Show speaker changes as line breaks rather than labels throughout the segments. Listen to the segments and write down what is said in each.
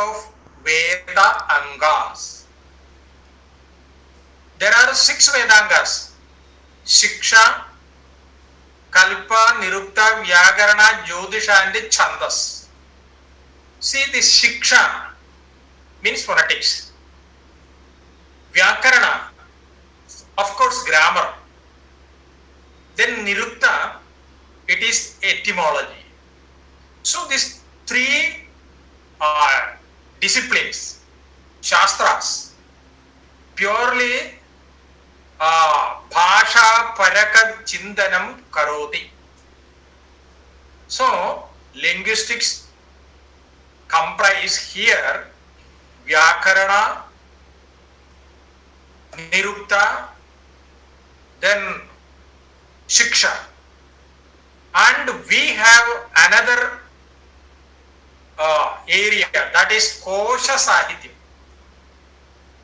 of Veda Angas. There are 6 Vedangas: Shiksha, Kalpa, Nirukta, Vyakarana, Jyotisha and Chandas. See, this Shiksha means phonetics. Vyakarana, of course, grammar. Then Nirukta, it is etymology. So these 3 disciplines, Shastras, purely Bhasha Paraka Chintanam Karoti. So linguistics comprise here Vyakarana, Nirukta, then Shiksha, and we have another area, that is Kosha Sahityam.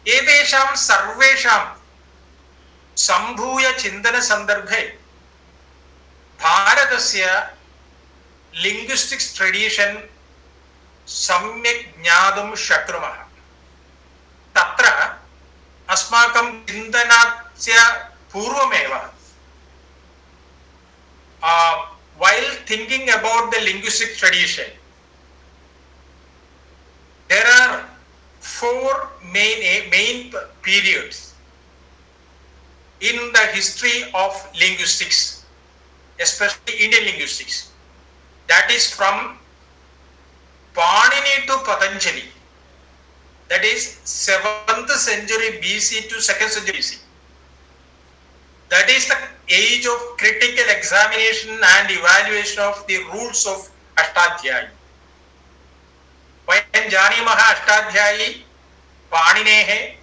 Edesham Sarvesham Sambhuya Chindana Sandarbhe Bharatasya linguistics tradition Samyak Jnadum Shakrumaha. Tatra Asmakam Chindanasya Purvameva. While thinking about the linguistic tradition, there are 4 main periods in the history of linguistics, especially Indian linguistics. That is from Panini to Patanjali. That is 7th century BC to 2nd century BC. That is the age of critical examination and evaluation of the rules of Ashtadhyayi. When Janimah Ashtadhyayi Paninehe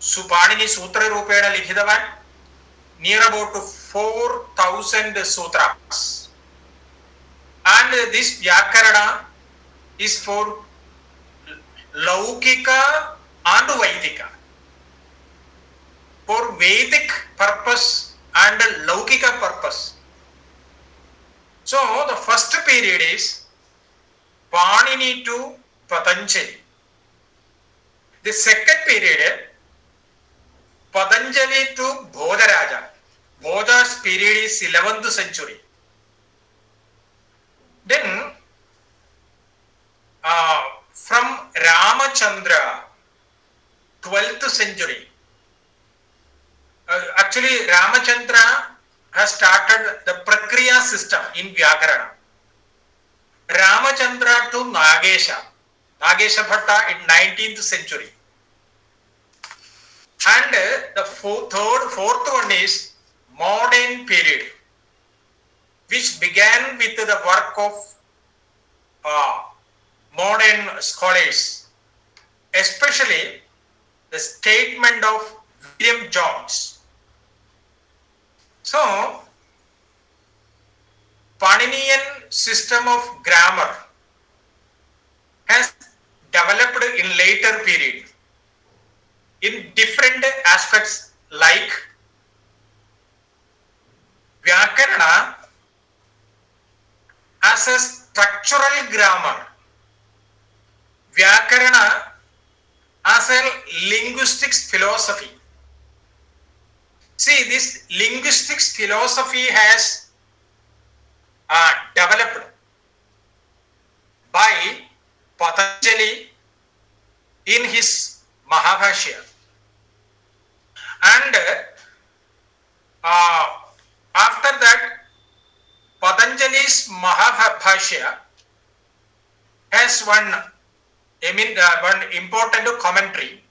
Supanini Sutra Rupena Likhitavan, near about 4,000 sutras. And this Vyakarana is for Laukika and Vaidika. For Vedic purpose and Laukika purpose. So the first period is Panini to Patanjali. The second period, Patanjali to Bodharaja. Bodha's period is 11th century. Then from Ramachandra, 12th century. Actually, Ramachandra has started the Prakriya system in Vyakarana. Ramachandra to Nagesha. Nagesha Bhatta in 19th century. And the fourth one is modern period, which began with the work of modern scholars, especially the statement of William Jones. So, Paninian system of grammar has developed in later period in different aspects like Vyakarana as a structural grammar, Vyakarana as a linguistics philosophy. See, this linguistics philosophy has developed by Patanjali in his Mahabhashya. And after that, Patanjali's Mahabhashya has one important commentary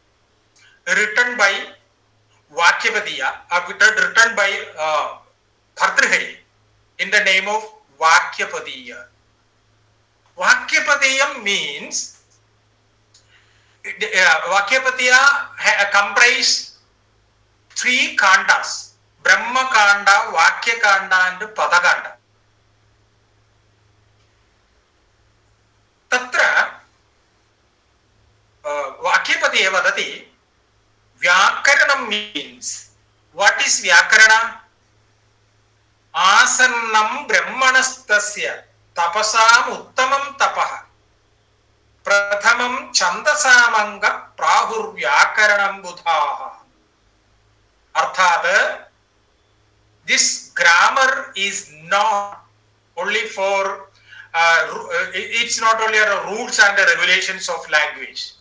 written by Vakyapadiya, written by Bhartrhari in the name of Vakyapadiya. Vakyapadiya means Vakyapadiya comprise 3 kandas: Brahma Kanda, Vakya Kanda and Pada Kanda. Tatra Vakyapadiya vadati Vyakaranam means, what is Vyakarana? Asannam brahmanastasya tapasam uttamam tapaha प्रथमं छन्दसामङ्ग प्राहुर्व्याकरणं बुधाः. अर्थात् this grammar is not only for it's not only the rules and the regulations of language.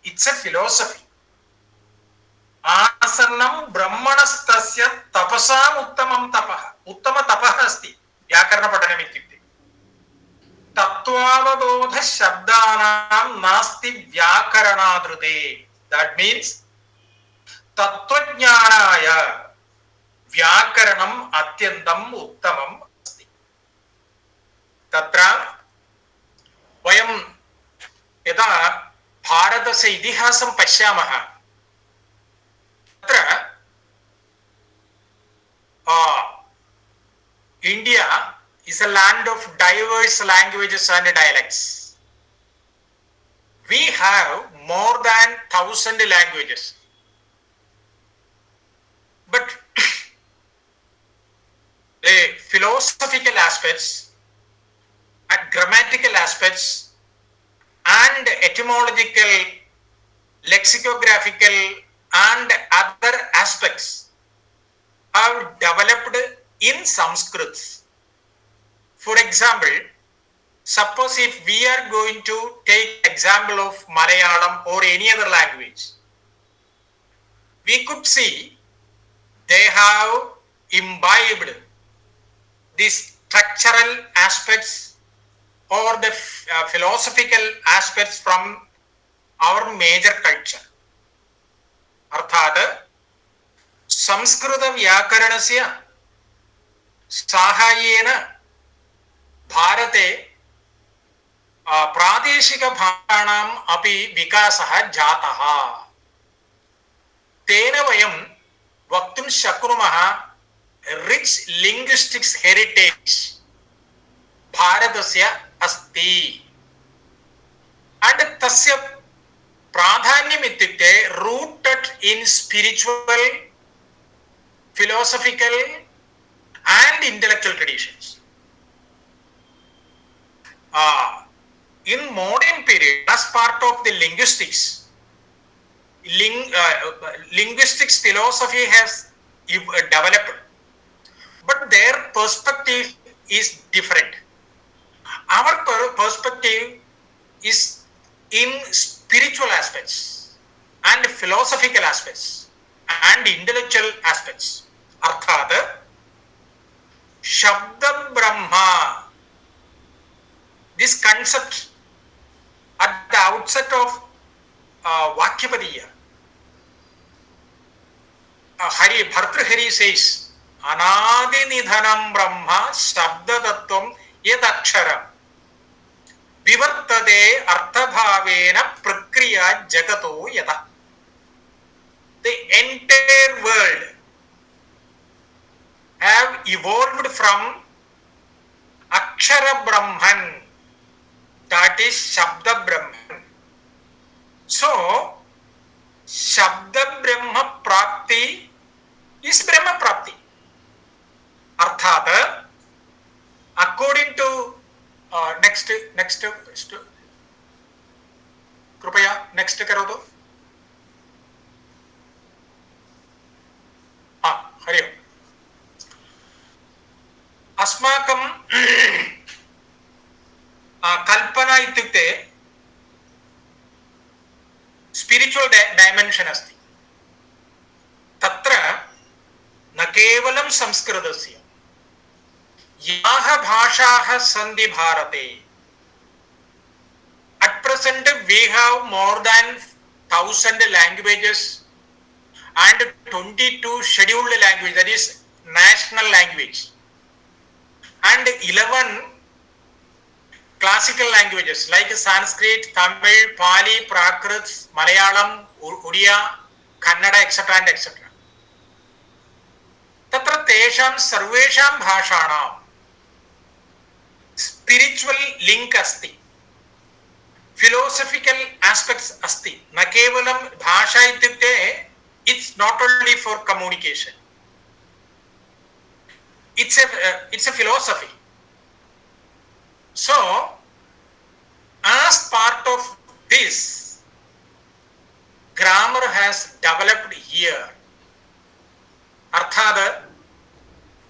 It's a philosophy. आसन्नं ब्रह्मणस्तस्य तपसाम् उत्तमं तपः. उत्तम तपः अस्ति व्याकरणपठनम् इत्युक्ते. तत्त्वावबोध शब्दानां नास्ति व्याकरणादृते. That means तत्त्वज्ञानाय व्याकरणम् अत्यन्तम् उत्तमम् अस्ति. तत्र वयं यदा भारतस्य इतिहासं पश्यामः तत्र India is a land of diverse languages and dialects. We have more than 1,000 languages. But the philosophical aspects and grammatical aspects and etymological, lexicographical and other aspects are developed in Sanskrit. For example, suppose if we are going to take example of Malayalam or any other language, we could see they have imbibed these structural aspects or the philosophical aspects from our major culture. अर्थात् संस्कृत व्याकरणस्य साहाय्येन भारते प्रादेशिकभाषाणाम् अपि विकासः जातः. तेन वयं वक्तुं शक्नुमः रिच् लिङ्ग्विस्टिक्स् हेरिटेज् भारतस्य अस्ति. and तस्य प्राधान्यम् इत्युक्ते rooted in spiritual, philosophical and intellectual traditions. In modern period, as part of the linguistics, linguistics philosophy has developed, but their perspective is different. Our perspective is in spiritual aspects and philosophical aspects and intellectual aspects. अर्थात शब्द Brahma, this concept at the outset of Vakyapadiya, Bhartrhari says, Anadi nidhanam brahma shabda tattvam yad aksharam vivartade arthabhavena prakriya jagato yata. The entire world have evolved from Akshara Brahman, that is Shabda Brahman. So, Shabda Brahma Prapti is Brahma Prapti. Arthata, according to next कृपया next करो तो. हरि ओम्. अस्माकं कल्पना इत्युक्ते स्पिरिचुवल dimension अस्ति. तत्र न केवलं संस्कृतस्य, याः भाषाः सन्ति भारते, at present we have more than 1,000 languages and 22 scheduled languages, that is national language, and 11 classical languages like Sanskrit, Tamil, Pali, Prakrit, Malayalam, Odia, Kannada, etc. and etc. तत्र तेषां सर्वेषां भाषाणां स्पिरिचुवल लिंक अस्ति, फिलोसॉफिकल एस्पेक्ट्स अस्ति. न केवलं भाषा इत्युक्ते it's not only for communication, it's a philosophy. So as part of has developed here. Arthad,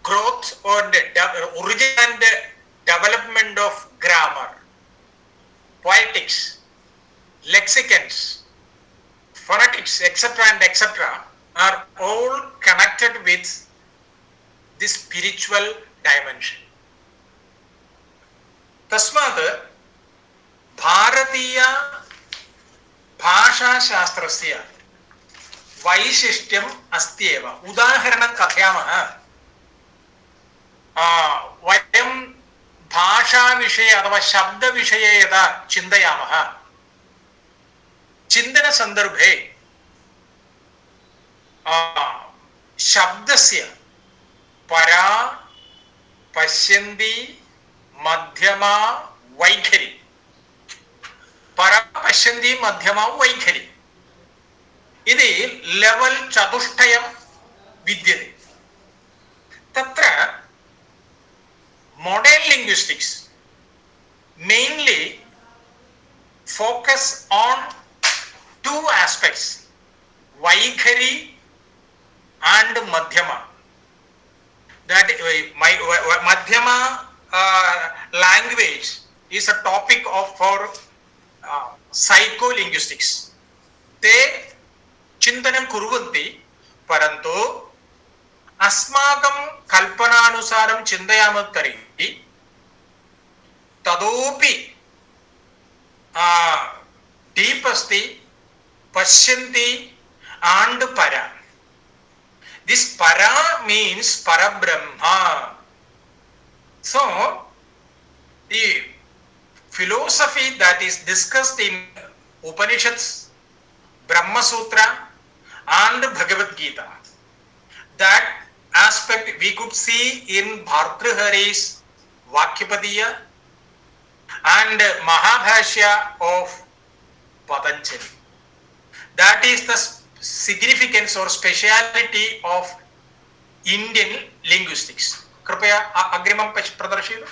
growth or origin and development of grammar, poetics, lexicons, phonetics, etc. and etc. are all connected with this spiritual dimension. Tasmat Bharatiya Bhasha Shastrasya Vaishishtyam Astyeva. Udaharanam kathayamaha. Vayam Bhasha Vishaya अथवा शब्द विषये यदा चिन्तयामः चिन्तन सन्दर्भे शब्दस्य परा पश्यन्ति मध्यमा वैखरी परा पश्यन्ति मध्यमा वैखरी इति लेवल चतुष्टयं विद्यते. तत्र modern linguistics mainly focus on two aspects, Vaikhari and Madhyama. That Madhyama language is a topic of for psycholinguistics. Te chintanam kurvanti parantu अस्माकं कल्पनानुसारं चिन्तयामः तर्हि तदोपि डीप अस्ति पश्यन्ति and para. This para means Parabrahma. So the philosophy that is discussed in Upanishads, Brahma Sutra and Bhagavad Gita, that aspect we could see in Bhartrihari's Vakyapadiya and Mahabhashya of Patanjali. That is the significance or speciality of Indian linguistics. Kripaya agrimam pradarshiyatu.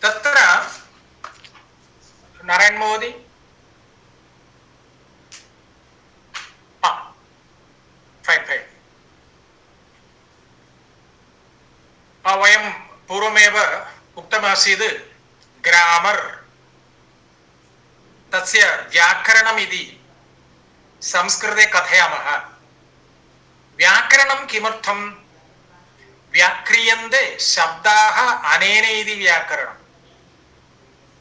Tatra Narayan Modi. Fine. वयं पूर्वमेव उक्तमासीत् grammar तस्य व्याकरणमिति संस्कृते कथयामः. व्याकरणं किमर्थं व्याक्रियन्ते शब्दाः अनेन इति व्याकरणम्.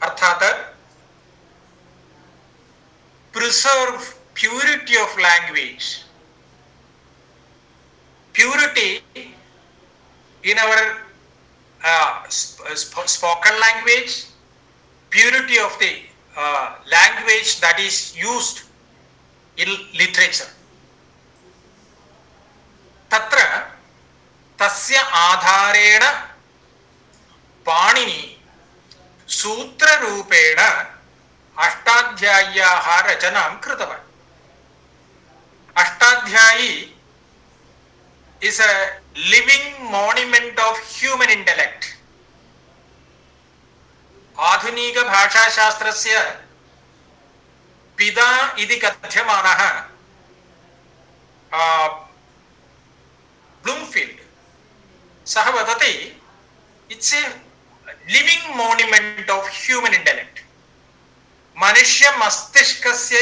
अर्थात् preserve purity of language. Purity in our spoken language, purity of the language that is used in literature. Tatra tasya adharena Panini sutra rupena अष्टाध्याय्याः रचनां कृतवान्. Ashtadhyayi is a living monument of human intellect. आधुनिक भाषाशास्त्रस्य पिता इति कथ्यमानः Bloomfield सः वदति it's a living monument of human intellect. मनुष्य मस्तिष्कस्य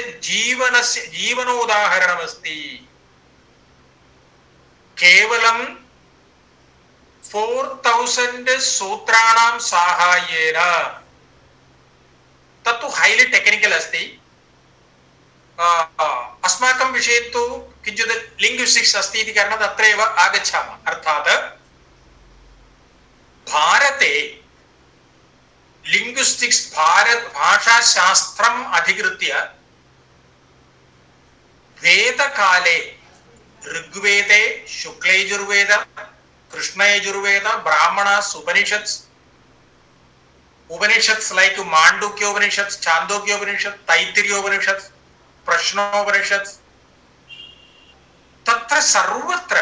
जीवनोदाहरणमस्ति. केवलं 4000 सूत्राणां साहाय्येन. तत्तु हाईली टेक्निकल अस्ति. अस्माकं विषये तु किञ्चित् लिंग्विस्टिक्स् अस्ति इति कारणात् अत्रैव आगच्छामः. अर्थात् भारते लिंग्विस्टिक्स् भारत भाषाशास्त्रम् अधिकृत्य वेदकाले ऋग्वेदे शुक्लयजुर्वेद कृष्णयजुर्वेद ब्राह्मणास् उपनिषत्स् like माण्डुक्योपनिषत्, छान्दोग्योपनिषत्, तैत्तिरीयोपनिषत्, प्रश्नोपनिषत्, तत्र सर्वत्र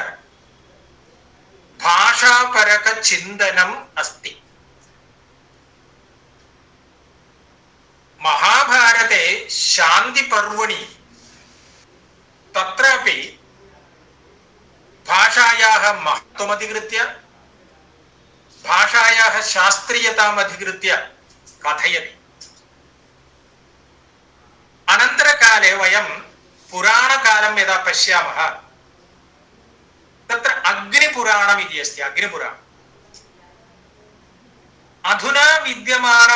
भाषापरक चिन्तनम् अस्ति. महाभारते शान्तिपर्वणि तत्रापि भाषायाः महत्त्वमधिकृत्य भाषायाः शास्त्रीयतामधिकृत्य कथयति। अनन्तरकाले वयं पुराणकालं यदा पश्यामः तत्र अग्निपुराणम् इति अस्ति। अग्निपुराणम् अधुना विद्यमान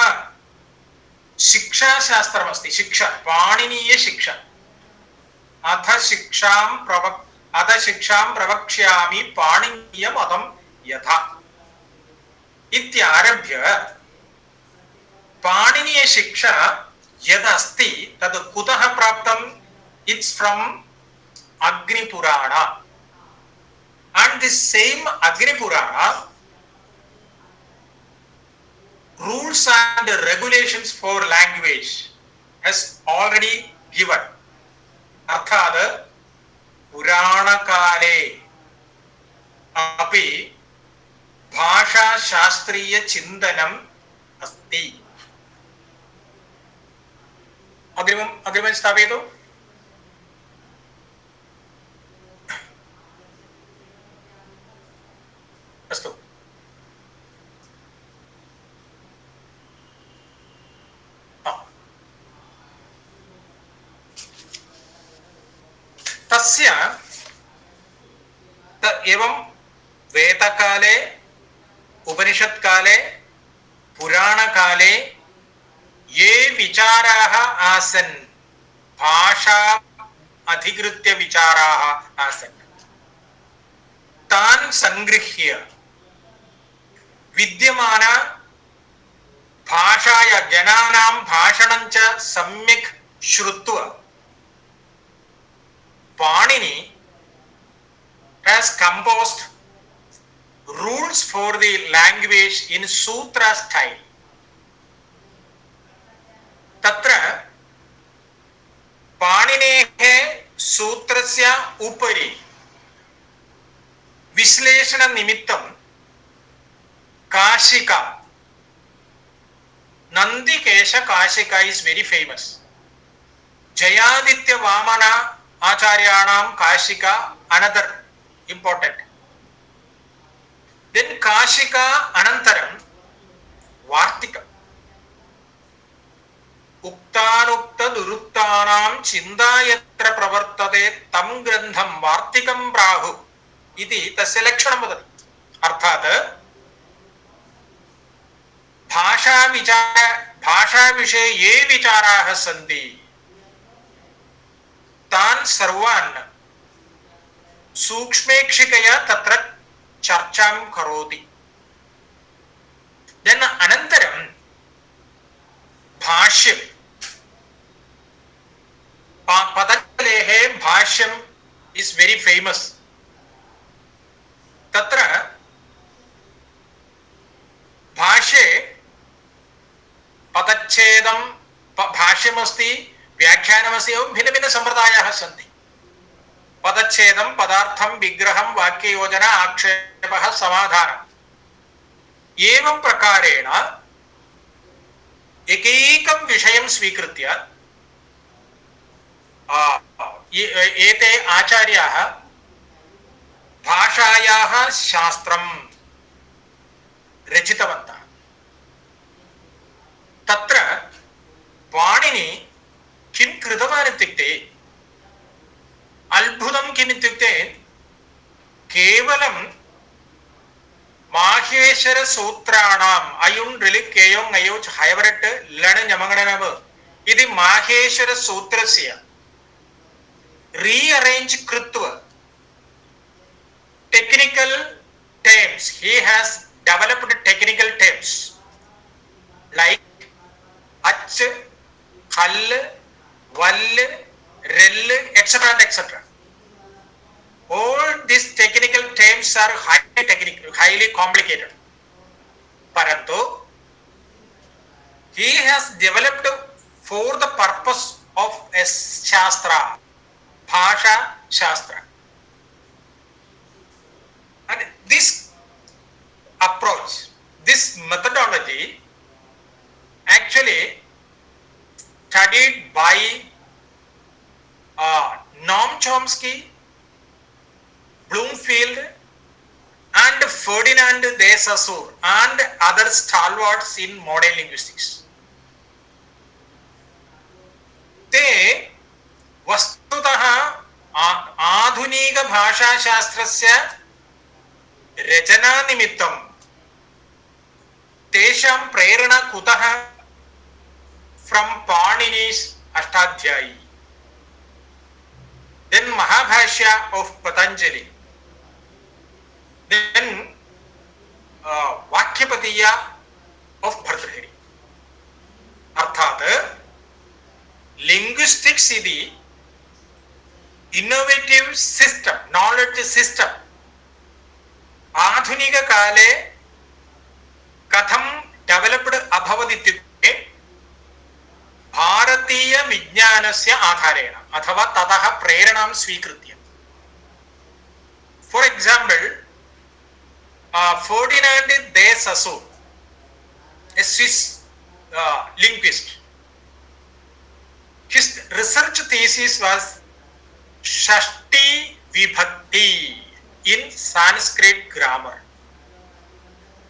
शिक्षाशास्त्रमस्ति। शिक्षा, पाणिनीयशिक्षा। अथ शिक्षां प्रवक्ष्यामि पाणिनीयमतं यथा इत्यारभ्य पाणिनीयशिक्षा यदस्ति तद् कुतः प्राप्तम्? It's from Agni Purana. And this same Agni-purana rules and regulations for language has already given. अर्थात् पुराणकाले अपि भाषाशास्त्रीयचिन्तनम् अस्ति। अग्रिमं स्थापयतु। अस्तु। तस्य एवं वेदकाले, उपनिषत्काले, पुराणकाले ये विचाराः आसन्, भाषा अधिकृत्य विचाराः आसन्, तान् संगृह्य विद्यमान भाषाया जनानां भाषणं च सम्यक् श्रुत्वा Panini has composed rules for the language in sutra style. तत्र पाणिनेः सूत्रस्य उपरि विश्लेषणनिमित्तं Kashika, नंदिकेश Kashika is very famous. Jayaditya वामन आचार्याणां Kashika another important. Then Kashika अनन्तरं वार्तिक. उक्तानुक्त दुरुक्तानां चिन्ता यत्र प्रवर्तते तं ग्रन्थं वार्तिकं प्राहु इति तस्य लक्षणं वदति। अर्थात् भाषाविषये ये विचाराः सन्ति तान् सर्वान् सूक्ष्मेक्षिकया तत्र चर्चां करोति। देन् अनन्तरं भाष्यं, पतञ्जलेः भाष्यं इस् वेरी फेमस्। तत्र भाष्ये पदच्छेदं भाष्यमस्ति, व्याख्यानमस्ति, एवं भिन्न संप्रदायाः सन्ति। पदच्छेदं, पदार्थं, विग्रहं, वाक्ययोजना, आक्षेपः, समाधानम्, एवं प्रकारेण एकैकं विषयं स्वीकृत्य एते आचार्याः भाषायाः शास्त्रं रचितवन्तः। तत्र पाणिनि किं कृतवान् इत्युक्ते, अद्भुतं किम् इत्युक्ते, केवलं माहेश्वर सूत्राणाम् अयुन् ऋलिक् केयोङ् अयोच् हयवरट् लण् ञमगणनव इति माहेश्वर सूत्रस्य रीअरेञ्ज् कृत्वा technical terms, he has developed technical terms like ach, hal, val, rel, etc. etc. All these technical terms are highly complicated. Parantu he has developed for the purpose of a shastra, bhasha shastra. And this approach, this methodology actually studied by Noam Chomsky, Bloomfield, and Ferdinand de Saussure and other stalwarts in modern linguistics. ते वस्तुतः आधुनिक भाषाशास्त्रस्य रचनानिमित्तं तेषां प्रेरणा कुतः? From Panini's Ashtadhyayi, then Mahabhashya of Patanjali, then Vakyapadiya of Bhartrhari. अर्थात linguistics इति innovative system, knowledge system आधुनिक काले कथं डेवलप्ड अभवत् इत्युक्ते भारतीय विज्ञानस्य आधारेण अथवा ततः प्रेरणां स्वीकृत्य. For example Ferdinand de Saussure, a Swiss linguist, his research thesis was Shashti Vibhakti in Sanskrit grammar.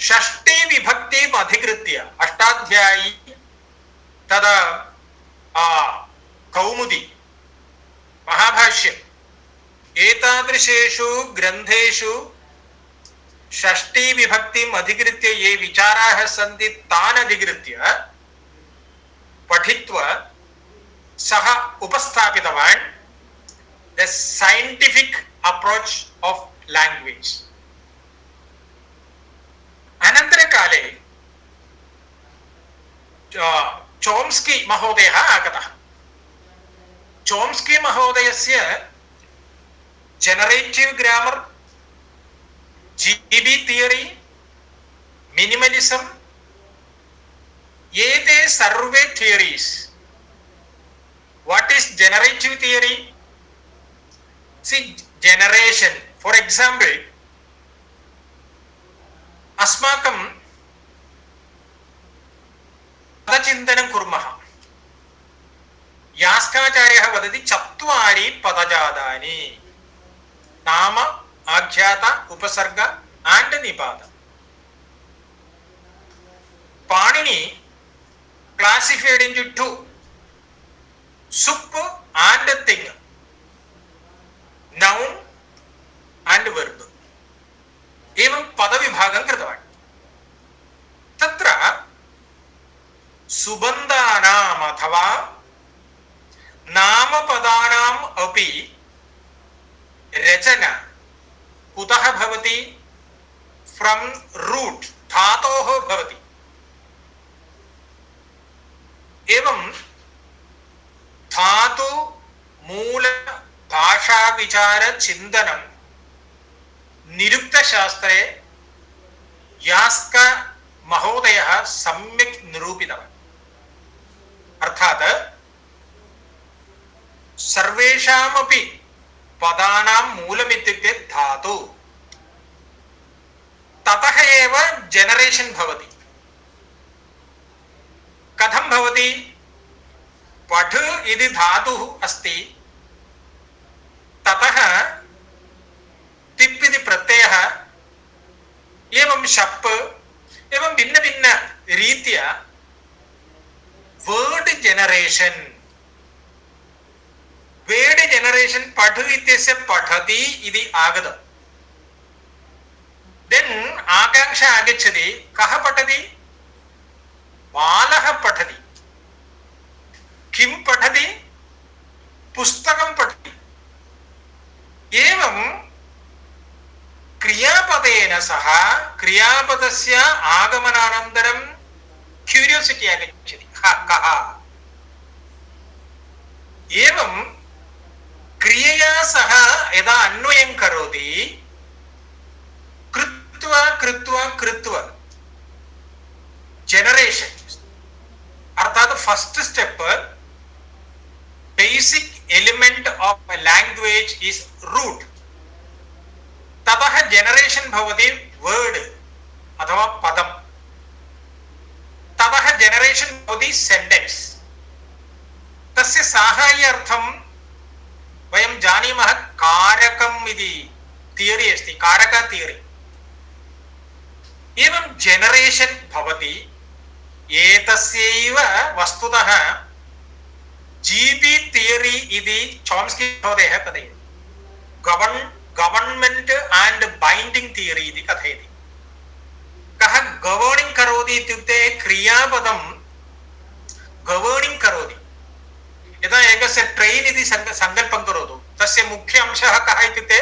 Shashti Vibhakti अधिकृत्य अष्टाध्यायी तदा कौमुदी महाभाष्यम् एतादृशेषु ग्रन्थेषु षष्ठी विभक्तिम् अधिकृत्य ये विचाराः सन्ति तान् अधिकृत्य पठित्वा सः उपस्थापितवान् the scientific approach of language. अनन्तरकाले चोम्स्की महोदयः आगतः. चोम्स्की महोदयस्य generative grammar, GB theory, minimalism, एते सर्वे theories. What is generative theory? See generation, for example अस्माकं पदचिन्तनं कुर्मः. यास्काचार्यः वदति चत्वारि पदजातानि, नाम, आख्याता, उपसर्ग and निपात. Panini classified into two, sup and thing, noun and verb. एवं पदविभागं कृतवान्. तत्र सुबन्धानाम् अथवा नामपदानाम् अपि रचना कुतः भवति? फ्रॉम रूट, धातोः भवति. एवं धातु मूल भाषा विचार चिन्तनं निरुक्त शास्त्रे यास्क महोदयः सम्यक् निरूपितवान्. अर्थात् सर्वेषामपि पदानां मूलमित्युक्ते धातु. ततः एव जनरेशन भवति. कथं भवति? पठ इति धातुः अस्ति, ततः तिप् इति प्रत्ययः, एवं शप्, एवं भिन्न भिन्न रीत्या वर्ड जनरेशन. वेड जनरेशन पठ इत्यस्य पठति इति आगतम्. देन आकांक्षा आगच्छति, कः पठति? बालः पठति. किं पठति? पुस्तकं पठति. एवं क्रियापदेन सह क्रियापदस्य आगमनानन्तरं क्यूरियोसिटी आगच्छति, कः? एवं क्रियया सह यदा अन्वयं करोति, कृत्वा कृत्वा कृत्वा जनरेशन, अर्थात first step, basic element of language is root. ततः जनरेशन भवति वर्ड अथवा पदम. ततः जनरेशन भवति सेंटेंस. तस्य साहाय्यार्थं वयं जानीमः कारकम् इति थियरी अस्ति, कारक थियरी। एवं जनरेशन् भवति। एतस्यैव वस्तुतः जीबी थियरी इति चॉम्स्की महोदयः कथयति। गवर्नमेंट एंड बाइंडिंग थियरी इति कथयति। कः गवर्निंग करोति इत्युक्ते क्रियापदं गवर्निंग करोति। यदा एकस्य ट्रेन इति सङ्कल्पं करोतु, तस्य मुख्य अंशः कः इत्युक्ते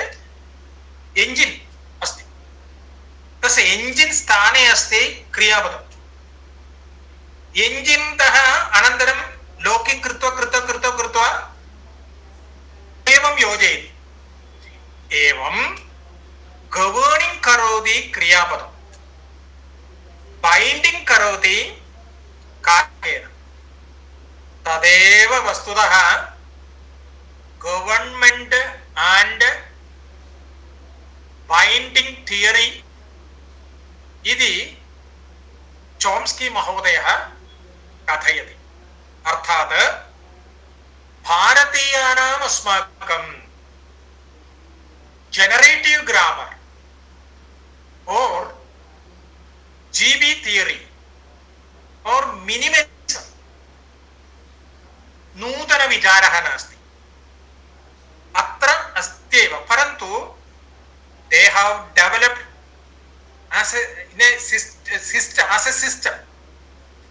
एञ्जिन् अस्ति। तस्य एञ्जिन् स्थाने अस्ति क्रियापदम्। एञ्जिन् तः अनन्तरं लोकिङ्ग् कृत्वा एवं योजयति। एवं गवर्निंग करोति क्रियापदं, बाइंडिंग करोति कारकेन। तदेव वस्तुतः गवर्नमेंट एंड बाइंडिंग थियरी इति चॉम्स्की महोदयः कथयति। अर्थात् भारतीयानाम् अस्माकं जनरेटिव ग्रामर और जीबी थियरी और मिनिमलिज्म नूतन विचारः नास्ति, अत्र अस्त्येव। परन्तु they have developed as a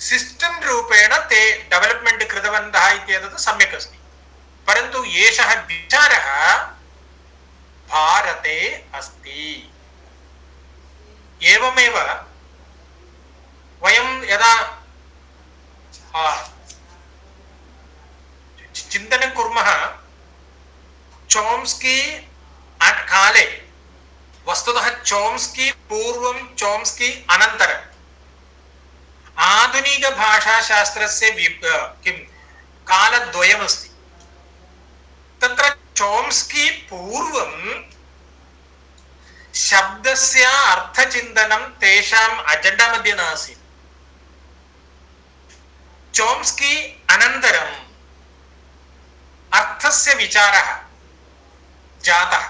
system रूपेण ते डेवलपमेंट कृतवन्तः इत्येतत् सम्यक् अस्ति। परन्तु एषः विचारः भारते अस्ति। एवमेव वयं यदा चिन्तनं कुर्मः, चॉम्स्की काले वस्तुतः चॉम्स्की पूर्वं चॉम्स्की अनन्तरम् आधुनिक भाषाशास्त्रस्य किं कालद्वयमस्ति। तत्र चॉम्स्की पूर्वं शब्दस्य अर्थचिन्तनं तेषाम् अजेण्डा मध्ये नासीत्। चॉम्स्की अनन्तरम् अर्थस्य विचारः जातः।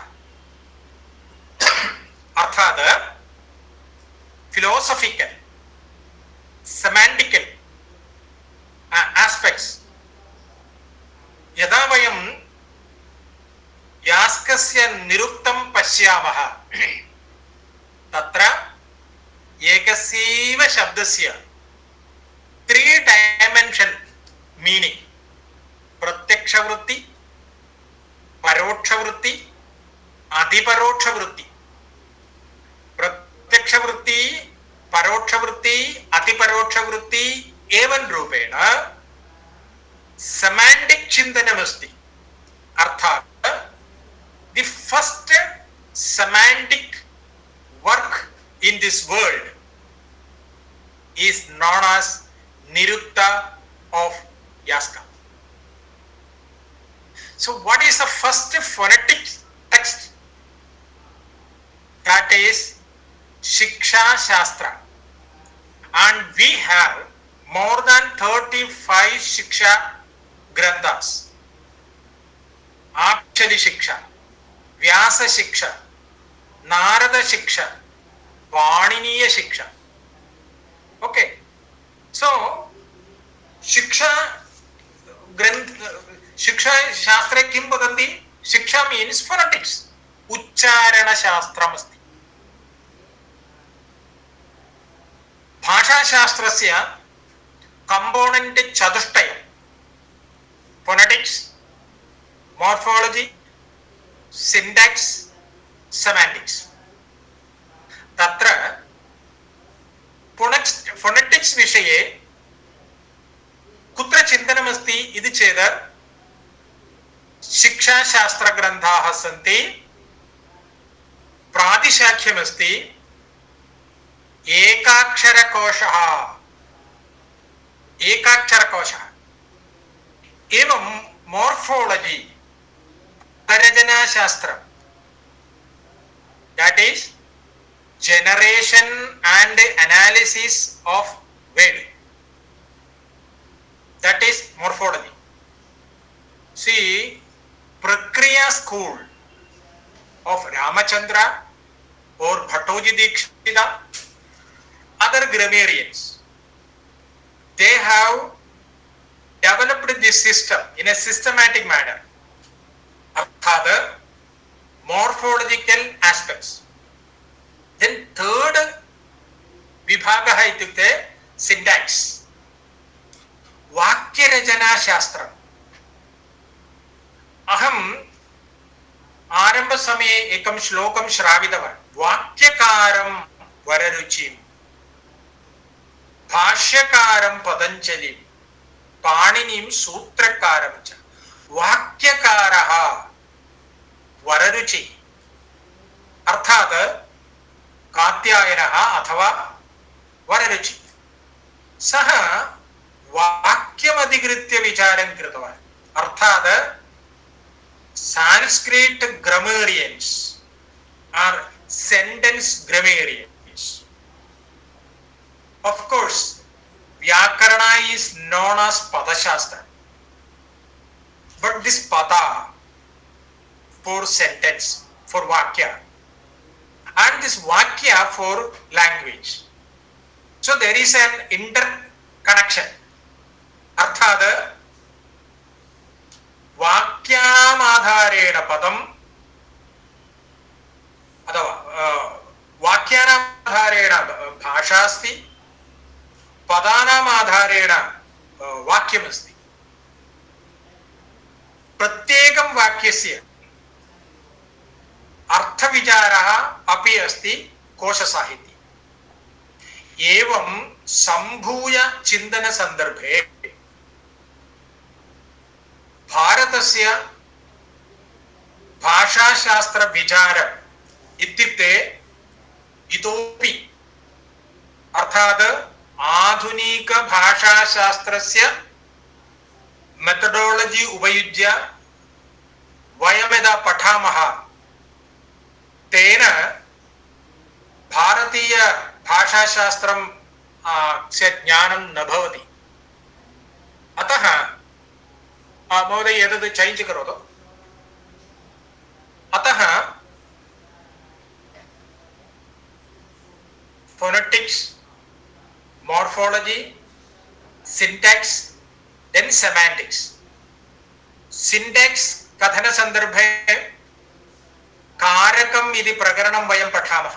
अर्थात् फिलोसफिकल सेमांटिकल आस्पेक्ट्स। यदा वयं यास्कस्य निरुक्तं पश्यामः, तत्र एकस्यैव शब्दस्य 3 डायमेंशन मीनिंग, प्रत्यक्षवृत्ति, परोक्षवृत्ति, अतिपरोक्षवृत्ति। प्रत्यक्षवृत्ति, परोक्षवृत्ति, अतिपरोक्षवृत्ति एवं रूपेण सेमांटिक चिन्तनमस्ति। अर्थात् the first semantic work in this world is known as Nirukta of Yaska. So what is the first phonetic text? That is Shiksha Shastra, and we have more than 35 Shiksha Granthas. Akshari Shiksha, Vyasa Shiksha, Narada Shiksha, Paniniya Shiksha. Okay, so Shiksha Shastra किं वदन्ति? शिक्षा means phonetics, उच्चारण शास्त्रम् अस्ति। भाषाशास्त्रस्य component चतुष्टयं: phonetics, morphology, syntax, semantics. तत्र phonetics विषये कुत्र चिन्तनमस्ति इति चेत् शिक्षाशास्त्रग्रन्थाः सन्ति, प्रातिशाख्यमस्ति, एकाक्षरकोशः एवं morphology, पदरचनाशास्त्रं, that is generation and analysis of word, that is morphology. See, Prakriya school of Ramachandra or Bhattoji Dikshita, other grammarians, they have developed this system in a systematic manner. Other morphological aspects. Then third vibhagah ityukte syntax. वाक्यरचना शास्त्रम्. अहम् आरम्भसमये एकं श्लोकं श्रावितवान्. वाक्यकारं वररुचिं, भाष्यकारं पतञ्जलिं, पाणिनिं सूत्रकारं च. वाक्यकारः वररुचि अर्थात् कात्यायनः अथवा वररुचि. सः वाक्यमधिकृत्य विचारं कृतवान्. अर्थात् Sanskrit grammarians are sentence grammarians. Of course, Vyakarana is known as Padashastra. But this Pada for sentence, for Vakya, and this Vakya for language. So there is an interconnection. अर्थात् वाक्यानामाधारेण पदम् अथवा वाक्यानामाधारेण भाषा अस्ति, पदानामाधारेण वाक्यमस्ति. प्रत्येकं वाक्यस्य अर्थविचारः अपि अस्ति कोशसाहित्ये. एवं सम्भूय चिन्तनसन्दर्भे भारतस्य भाषाशास्त्रविचारम् इत्युक्ते इतोपि अर्थात् आधुनिकभाषाशास्त्रस्य मेथडोलॉजी उपयुज्य वयं यदा पठामः तेन भारतीय भाषाशास्त्रं ज्ञानं न भवति. अतः महोदय एतद् चेञ्ज् करोतु. अतः फोनेटिक्स्, मॉर्फोलॉजी, सिंटैक्स, देन सेमांटिक्स. सिंटैक्स कथन संदर्भे कारकम् इति प्रकरणं वयं पठामः.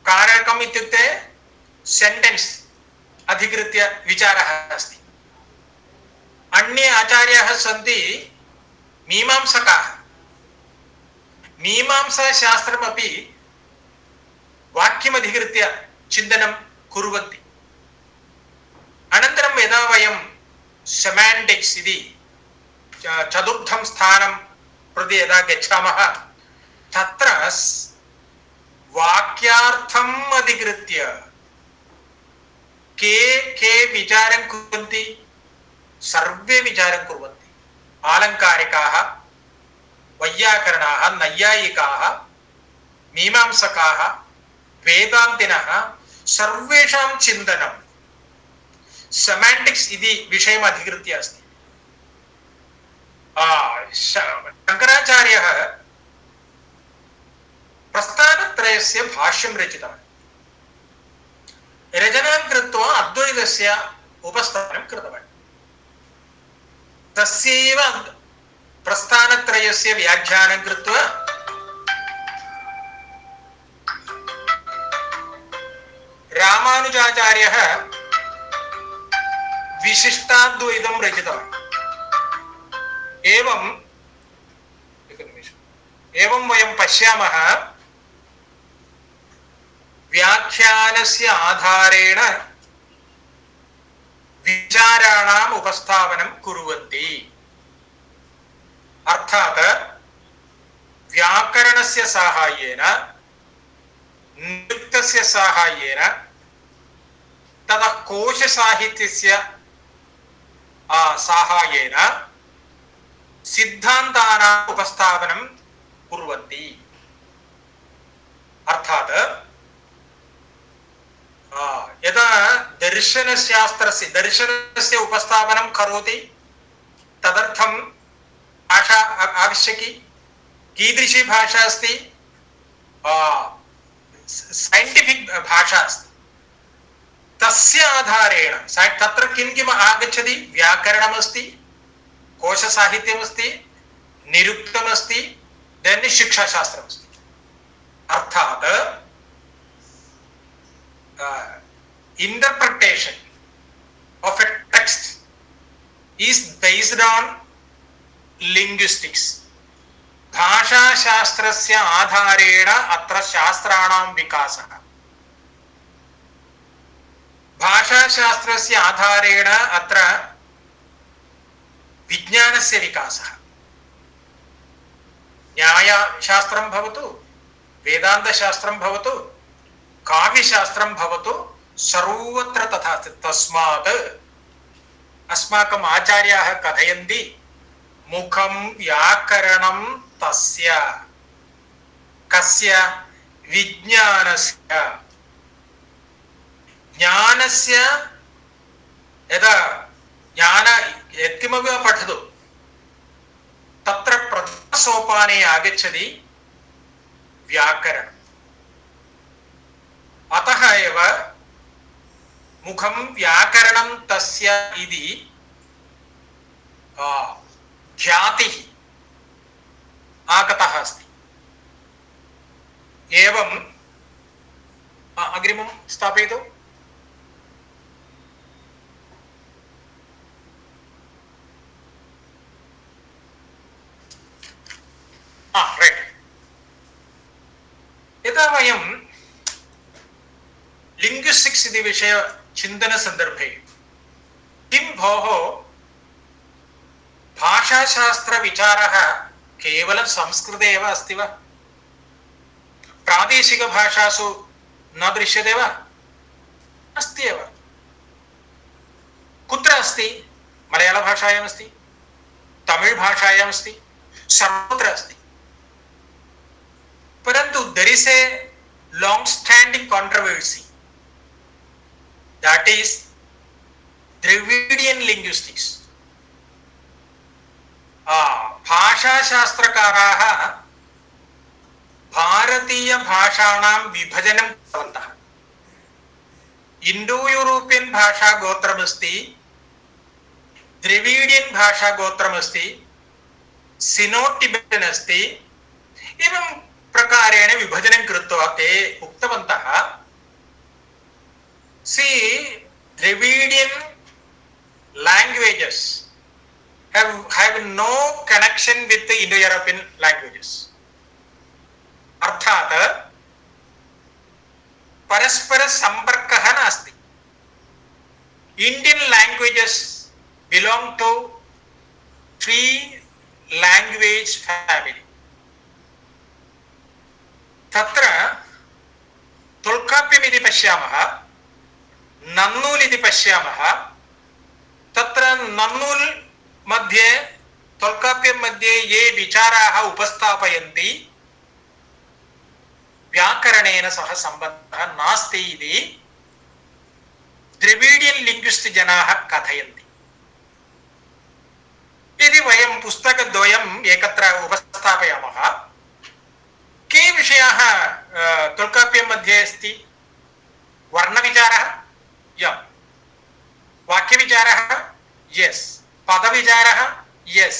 कारकम् इत्युक्ते सेंटेन्स् अधिकृत्य विचारः अस्ति. अन्ये आचार्याः सन्ति मीमांसकाः. मीमांसाशास्त्रमपि वाक्यमधिकृत्य चिन्तनं कुर्वन्ति. अनन्तरं यदा वयं सेमांटिक्स् इति चतुर्थं स्थानं प्रति यदा गच्छामः तत्र वाक्यार्थम् अधिकृत्य के विचारं कुर्वन्ति? सर्वे विचारं कुर्वन्ति. आलङ्कारिकाः, वैयाकरणाः, नैयायिकाः, मीमांसकाः, वेदान्तिनः, सर्वेषां चिन्तनं सेमांटिक्स् इति विषयम् अधिकृत्य अस्ति. शङ्कराचार्यः प्रस्थानत्रयस्य भाष्यं रचितवान्. रचनां कृत्वा अद्वैतस्य उपस्थापनं कृतवान्. तस्यैव प्रस्थानत्रयस्य व्याख्यानं कृत्वा रामानुजाचार्यः विशिष्टाद्वैतं रचितवान्. एवं वयं पश्यामः व्याख्यानस्य आधारेण विचाराणाम् उपस्थापनं कुर्वन्ति. अर्थात् व्याकरणस्य साहाय्येन, निरुक्तस्य साहाय्येन, तथा कोशसाहित्यस्य साहाय्येन सिद्धान्तानाम् उपस्थापनं कुर्वन्ति. अर्थात् यदा दर्शनस्य उपस्थापनं करोति तदर्थं भाषा आवश्यकी. कीदृशी भाषा अस्ति? सैंटिफिक भाषा अस्ति. तस्य आधारेण तत्र किं किम् आगच्छति? व्याकरणमस्ति, कोशसाहित्यमस्ति, निरुक्तमस्ति, देन् शिक्षाशास्त्रमस्ति. अर्थात् interpretation of a text is based on linguistics. भाषाशास्त्रस्य आधारेण अत्र शास्त्राणां विकासः. भाषाशास्त्रस्य आधारेण अत्र विज्ञानस्य विकासः. न्यायशास्त्रं भवतु, वेदान्तशास्त्रं भवतु, काव्यशास्त्रं भवतु, सर्वत्र तथा. तस्मात् अस्माकम् आचार्याः कथयन्ति मुखं व्याकरणं तस्य कस्य विज्ञानस्य. ज्ञानस्य यदा ज्ञान यत्किमपि पठतु तत्र प्रथमसोपाने आगच्छति व्याकरणम्. अतः एव मुखं व्याकरणं तस्य इति ख्यातिः आगतः अस्ति. एवं अग्रिमं स्थापयतु. रैट्. यदा वयं लिंग्विस्टिक्स् इति विषय चिन्तनसन्दर्भे किं भोः भाषाशास्त्रविचारः केवलं संस्कृते एव अस्ति वा? प्रादेशिकभाषासु न दृश्यते वा? अस्ति एव. कुत्र अस्ति? मलयाळभाषायाम् अस्ति, तमिळ्भाषायाम् अस्ति, सर्वत्र अस्ति. परन्तु there is a long standing controversy, that is Dravidian linguistics. भाषाशास्त्रकाराः भारतीय भाषाणां विभजनं कृतवन्तः. इंडो यूरोपियन भाषा गोत्रमस्ति, द्रविडियन भाषा गोत्रमस्ति, सिनो टिबेटन अस्ति. एवं प्रकारेण विभजनं कृत्वा ते उक्तवन्तः see Dravidian languages have no connection with the Indo-European languages. अर्थात् परस्पर संपर्कः नास्ति. Indian languages belong to three language family. तत्र तोल्काप्यमिति पश्यामः, नन्नूल् इति पश्यामः. तत्र नन्नूल् मध्ये तोल्काप्यं मध्ये ये विचाराः उपस्थापयन्ति व्याकरणेन सह सम्बन्धः नास्ति इति द्रविडियन् लिंग्विस्ट् जनाः कथयन्ति. यदि वयं पुस्तकद्वयम् एकत्र उपस्थापयामः, के विषयाः तोल्काप्यं मध्ये अस्ति? वर्णविचारः, यम्. वाक्यविचारः, यस्. पदविचारः, यस्.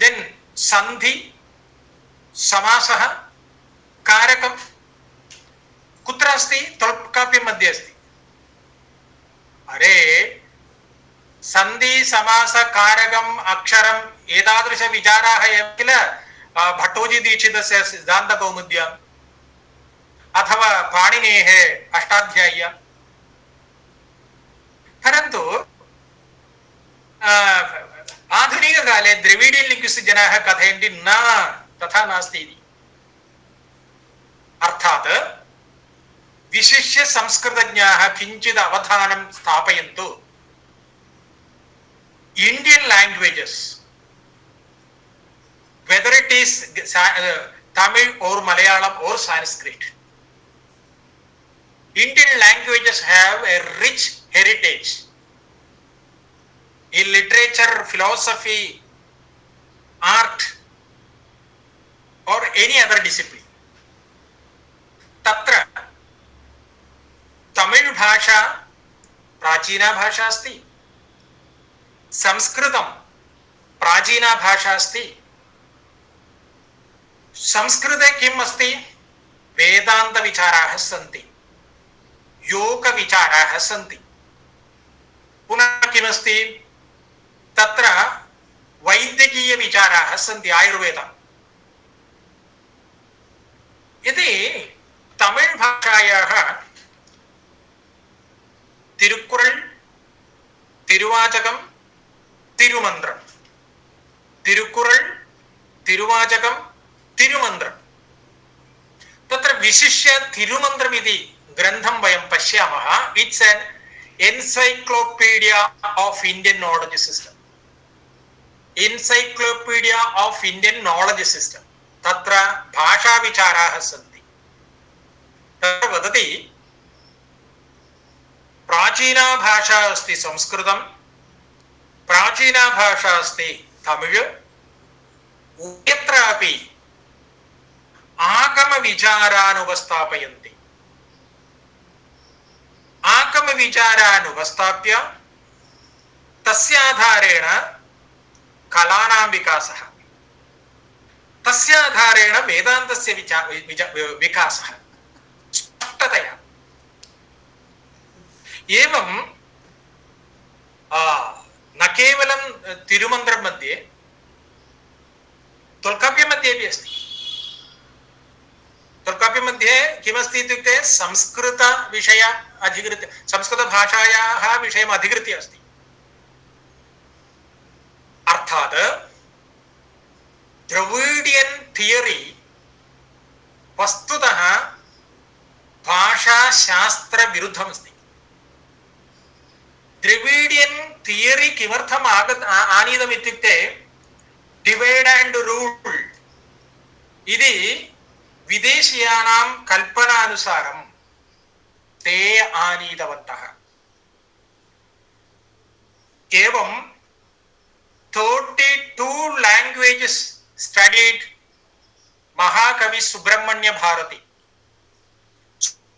देन् सन्धि, समासः, कारकं कुत्र अस्ति? तोल्काप्यं मध्ये अस्ति. अरे सन्धि समास कारकम् अक्षरम् एतादृश विचाराः एव किल भट्टोजी दीक्षितस्य सिद्धान्तकौमुद्याम् अथवा पाणिनेः अष्टाध्याय्या. परन्तु आधुनिककाले द्रविडियन् लिंग्विस्ट् जनाः कथयन्ति न, तथा नास्ति इति. अर्थात् विशिष्य संस्कृतज्ञाः किञ्चित् अवधानं स्थापयन्तु. Indian languages, whether it is Tamil or Malayalam or Sanskrit, Indian languages have a rich heritage. in literature, philosophy, art, or any other discipline. तत्र तमिळ् भाषा प्राचीना भाषा अस्ति, संस्कृतं प्राचीना भाषा अस्ति. संस्कृते किम् अस्ति? वेदान्तविचाराः सन्ति, योगविचाराः सन्ति. पुनः किमस्ति? तत्र वैद्यकीयविचाराः सन्ति, आयुर्वेद. यदि तमिळ् भाषायाः तिरुक्कुरळ्, तिरुवाचकं, तिरुमन्त्रं, तिरुक्कुरळ्, तिरुवाचकं, तिरुमन्त्रं, तत्र विशिष्य तिरुमन्त्रमिति ग्रन्थं वयं पश्यामः. It's an encyclopedia of Indian knowledge system. Encyclopedia of Indian knowledge system. तत्र भाषाविचाराः सन्ति. तत्र वदति प्राचीना भाषा अस्ति संस्कृतं, प्राचीना भाषा अस्ति तमिळ्. उभयत्रापि आगमविचारान् उपस्थापयन्ति. आगमविचारान् उपस्थाप्य तस्य आधारेण कलानां विकासः, तस्य आधारेण वेदान्तस्य विकासः स्पष्टतया. एवं न केवलं तिरुमन्त्रं मध्ये, तोल्काप्यमध्ये अपि अस्ति. तोल्काप्यमध्ये किमस्ति इत्युक्ते संस्कृतविषय अधिकृत्य, संस्कृतभाषायाः विषयम् अधिकृत्य अस्ति. अर्थात् द्रविडियन् थियरी वस्तुतः भाषाशास्त्रविरुद्धमस्ति. द्रविडियन् थियरी किमर्थम् आनीतम् इत्युक्ते डिवैड एंड रूल इति विदेशीयानां कल्पनानुसारं ते आनीतवन्तः. एवं 32 languages studied महाकवि सुब्रह्मण्य भारती.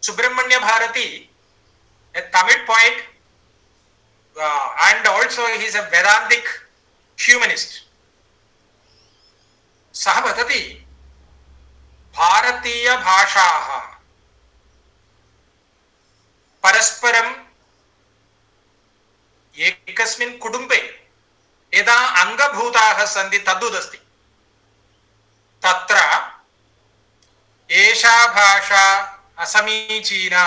Subramanya Bharati, a Tamil poet, and also he is a Vedantic humanist. सः वदति भारतीय भाषाः परस्परं एकस्मिन् कुटुम्बे यदा अङ्गभूताः सन्ति तद्वदस्ति. तत्र एषा भाषा असमीचीना,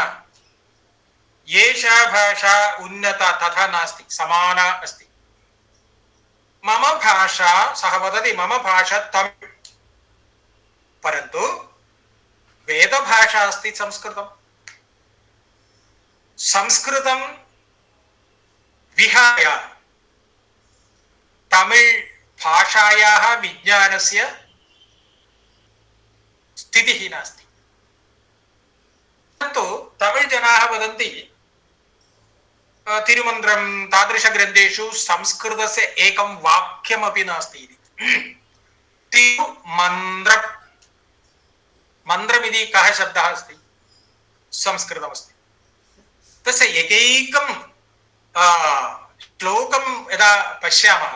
एषा भाषा उन्नता तथा नास्ति, समाना अस्ति. मम भाषा, सः वदति मम भाषा तमिळ्, परन्तु वेदभाषा अस्ति संस्कृतं. संस्कृतं विहाय तमिळ् भाषायाः विज्ञानस्य स्थितिः नास्ति. परन्तु तमिळ् जनाः वदन्ति तिरुमन्त्रं तादृशग्रन्थेषु संस्कृतस्य एकं वाक्यमपि नास्ति इति. तिरुमन्त्रम्, मन्त्रमिति कः शब्दः अस्ति? संस्कृतमस्ति. तस्य एकैकं श्लोकं यदा पश्यामः,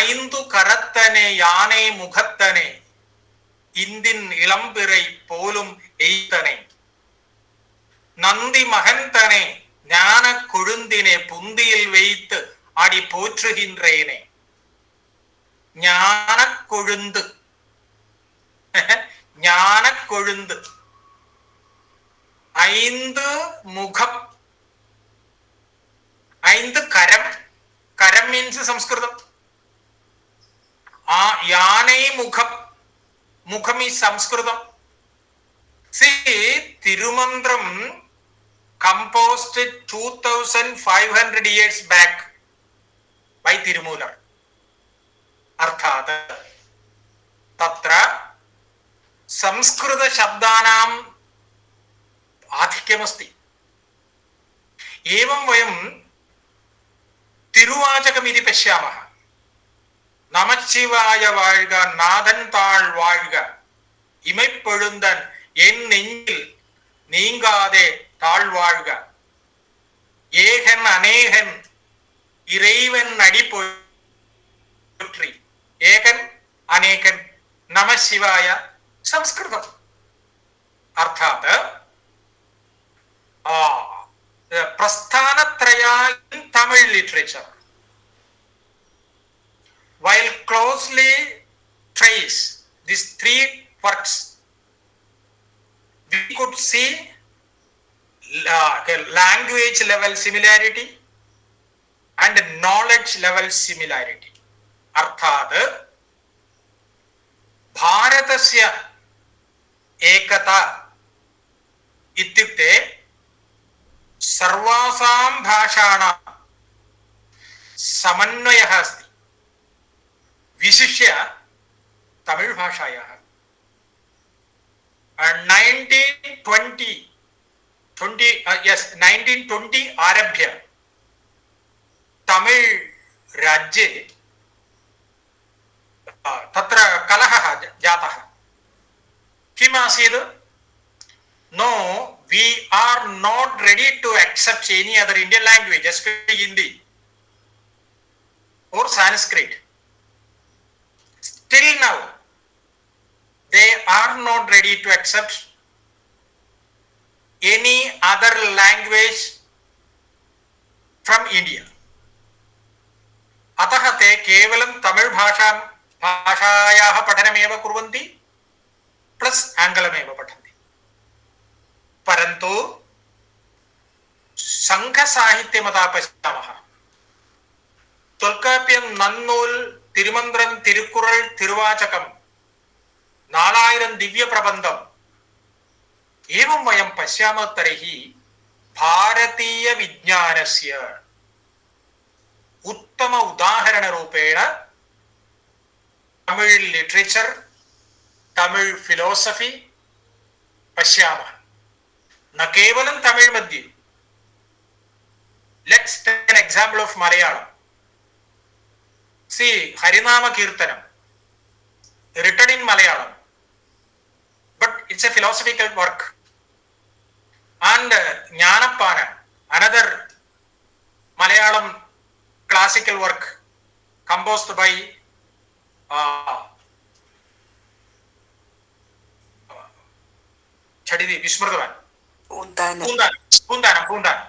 ஐந்து கரத்தனே யானை முகத்தனே இந்தின் இளம்பிறை போலும் எய்தனே நந்தி மகந்தனே ஞான கொழுந்தினே புந்தியில் வைத்து அடி போற்றுகின்றேனே. ஞான கொழுந்து, ஞான கொழுந்து, ஐந்து முகம், ஐந்து கரம், கரம் மீன்ஸ் संस्कृतम. யானை முகம், முகம் is संस्कृतम. See, Tirumandram composed 2500 years back by Tirumular. अर्थात तत्र संस्कृत शब्दानाम् आधिक्यमस्ति. एवं वयं तिरुवाचकमिति पश्यामः। நமச்சிவாய வாழ்க நாதன் தாழ் வாழ்க இமைப்பொழுந்தன் என் நெஞ்சில் நீங்காதே தாழ்வாழ்க ஏகன் அநேகன் இறைவன் அடி போற்றி ஏகன் अनेकन नमः शिवाय संस्कृतम अर्थात प्रस्थानत्रया in Tamil literature. While closely trace these three works, we could see language level similarity and knowledge level similarity. अर्थात भारतस्य एकता इत्युक्ते सर्वासां भाषाणां समन्वयः अस्ति, विशिष्य तमिळ् भाषायाः 1920 आरभ्य तमिळ् राज्ये तत्र कलहः जातः। किम् आसीत्? No, we are not ready to accept any other Indian language, especially Hindi or Sanskrit. Still now, they are not ready to accept any other language from India. अतः ते केवलं तमिळ् भाषायाः पठनमेव कुर्वन्ति, प्लस आङ्ग्लमेव पठन्ति। परन्तु संघसाहित्यमता पश्यामः, தொல்காப்பியம், நன்னூல், திருமந்திரம், திருக்குறள், திருவாचकं, 4000 दिव्य प्रबन्धम् एवं वयं पश्यामः तर्हि भारतीय विज्ञानस्य उत्तम उदाहरणरूपेण तमिळ् लिटरेचर, तमिळ् फिलोसफी पश्यामः। न केवलं तमिळ् मध्ये, let's take an example of Malayalam. See Harinama Kirtanam written in Malayalam, but it's a philosophical work. And Jnanapana, another Malayalam classical work composed by Chadidi Vismurdavan. Pundana.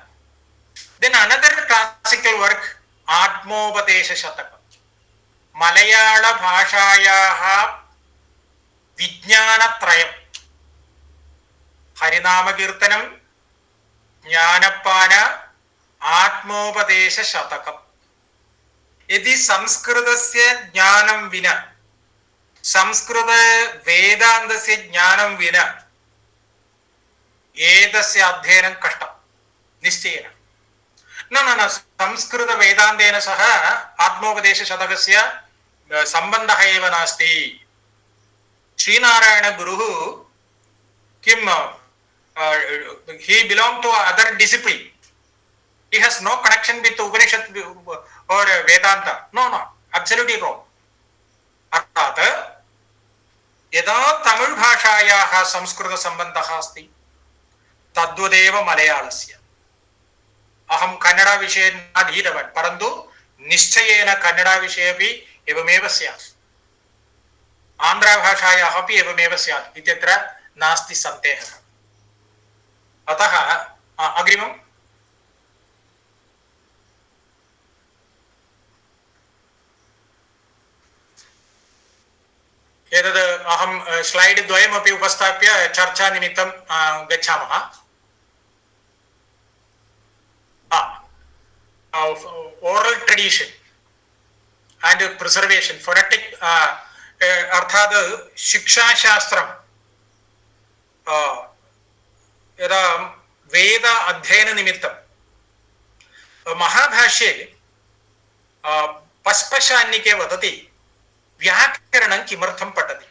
Then another classical work, Atmopadesha Shatakam. Malayala Bhashayaha Vijnanatrayam. Harinama Kirtanam, Jnanapana, Atmopadesha Shatakam. यदि संस्कृतस्य ज्ञानं विना, संस्कृत वेदान्तस्य ज्ञानं विना एतस्य अध्ययनं कष्टं निश्चयेन। न संस्कृत वेदान्तेन सह आत्मोपदेशशतकस्य सम्बन्धः एव नास्ति। श्रीनारायण गुरुः किं he belonged to other discipline. He has no connection with Upanishad or Vedanta. No, absolutely wrong. अर्थात यदा तमिळ् भाषायाः संस्कृत सम्बन्धः अस्ति, तद्वदेव मलयाळस्य। अहं कन्नड विषये न अधीतवान्, परन्तु निश्चयेन कन्नड विषये अपि एवमेव स्यात्, आन्ध्रभाषायाः अपि एवमेव स्यात् इत्यत्र नास्ति सन्देहः। अतः अग्रिमम् एतद् अहं स्लैड् द्वयमपि उपस्थाप्य चर्चा निमित्तं गच्छामः। Oral tradition and preservation, phonetic अर्थात शिक्षाशास्त्रं यदा वेद अध्ययन निमित्तं महाभाष्ये पस्पशान्निके वदति व्याकरणं किमर्थं पठति,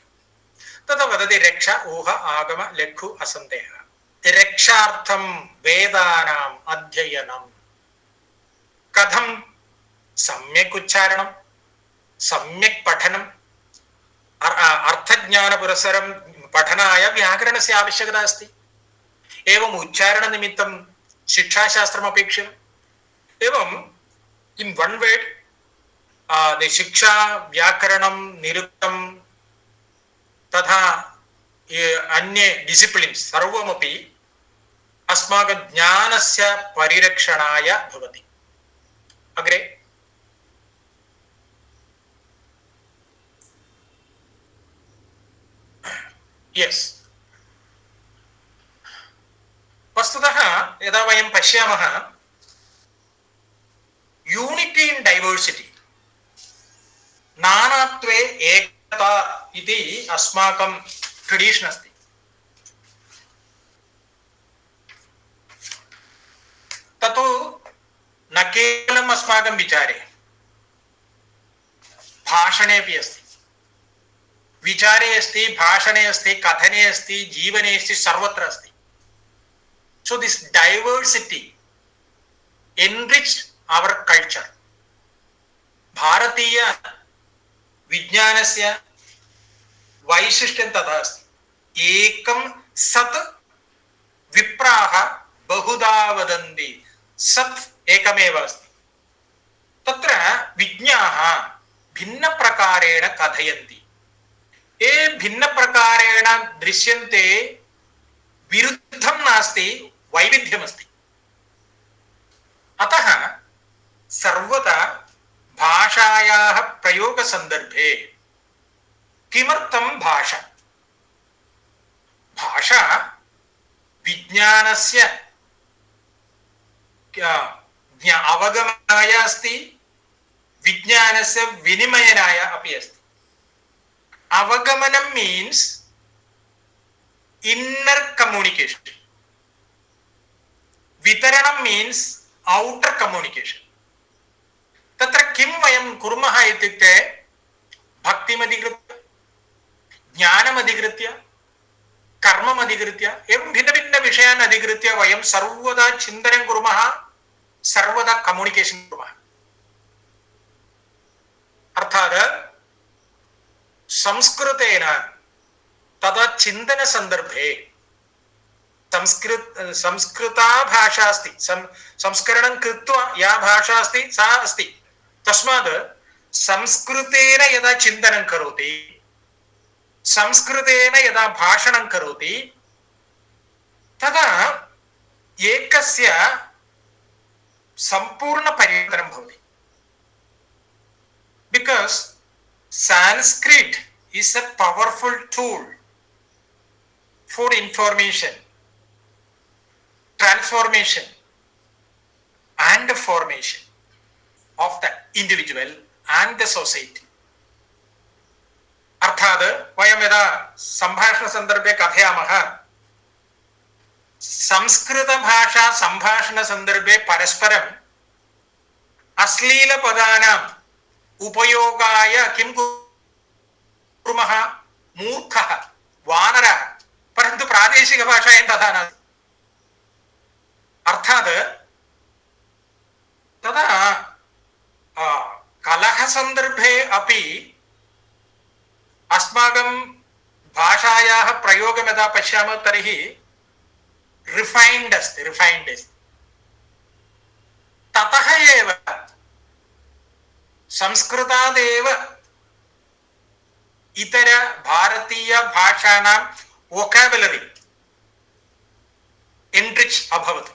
तदा वदति रक्ष ऊह आगम लघु असन्देहः। रक्षार्थं वेदानाम् अध्ययनं कथं सम्यक् उच्चारणं, सम्यक् पठनं, अर्थज्ञानपुरस्सरं पठनाय व्याकरणस्य आवश्यकता अस्ति. एवम् उच्चारणनिमित्तं शिक्षाशास्त्रम् अपेक्षितम्. एवम् इन् वन् वर्ड् शिक्षा, व्याकरणं, निरुक्तं तथा अन्ये डिसिप्लिन्स् सर्वमपि अस्माकं ज्ञानस्य परिरक्षणाय भवति. अग्रे यस्, वस्तुतः यदा वयं पश्यामः यूनिटी इन् डैवर्सिटी, नानात्वे एकता इति अस्माकं ट्रेडिशन् अस्ति. ततो न केवलम् अस्माकं विचारे, भाषणे अपि अस्ति. विचारे अस्ति, भाषणे अस्ति, कथने अस्ति, जीवने अस्ति, सर्वत्र अस्ति. So this diversity enriched our culture. भारतीय विज्ञानस्य वैशिष्ट्यं तथा अस्ति. एकं सत् विप्राः बहुधा वदन्ति, सत् एकमेव अस्ति. तत्र विज्ञाः भिन्नप्रकारेण कथयन्ति. ये भिन्नप्रकारेण दृश्यन्ते, विरुद्धं नास्ति, वैविध्यमस्ति. अतः सर्वदा भाषायाः प्रयोगसन्दर्भे किमर्थं भाषा? भाषा विज्ञानस्य अवगमनाय अस्ति, विज्ञानस्य विनिमयनाय अपि अस्ति. अवगमनं मीन्स् इन्नर् कम्युनिकेशन्, वितरणं मीन्स् औटर् कम्युनिकेशन्. तत्र किं वयं कुर्मः इत्युक्ते भक्तिमधिकृत्य, ज्ञानमधिकृत्य, कर्ममधिकृत्य, एवं भिन्नभिन्नविषयान् अधिकृत्य वयं सर्वदा चिन्तनं कुर्मः, सर्वदा कम्युनिकेशन् कुर्मः. अर्थात् संस्कृतेन तदा चिन्तनसन्दर्भे संस्कृता भाषा अस्ति, संस्करणं कृत्वा या भाषा अस्ति सा अस्ति. तस्मात् संस्कृतेन यदा चिन्तनं करोति, संस्कृतेन यदा भाषणं करोति, तदा एकस्य सम्पूर्णपरिवर्तनं भवति. Because Sanskrit is a powerful tool for information, transformation and formation of the individual and the society. अर्थात् वयं यदा सम्भाषणसन्दर्भे कथयामः, संस्कृतभाषा सम्भाषणसन्दर्भे परस्परम् अश्लीलपदानाम् उपयोगाय किं कुर्मः? मूर्खः, वानरः. परन्तु प्रादेशिकभाषायां तथा नास्ति. अर्थात् तदा कलहसन्दर्भे अपि अस्माकं भाषायाः प्रयोगं यदा पश्यामः तर्हि रिफैन्ड् अस्ति. ततः एव संस्कृतादेव इतर भारतीय भाषाणां वोकाबुलरी एन्रिच् अभवत्.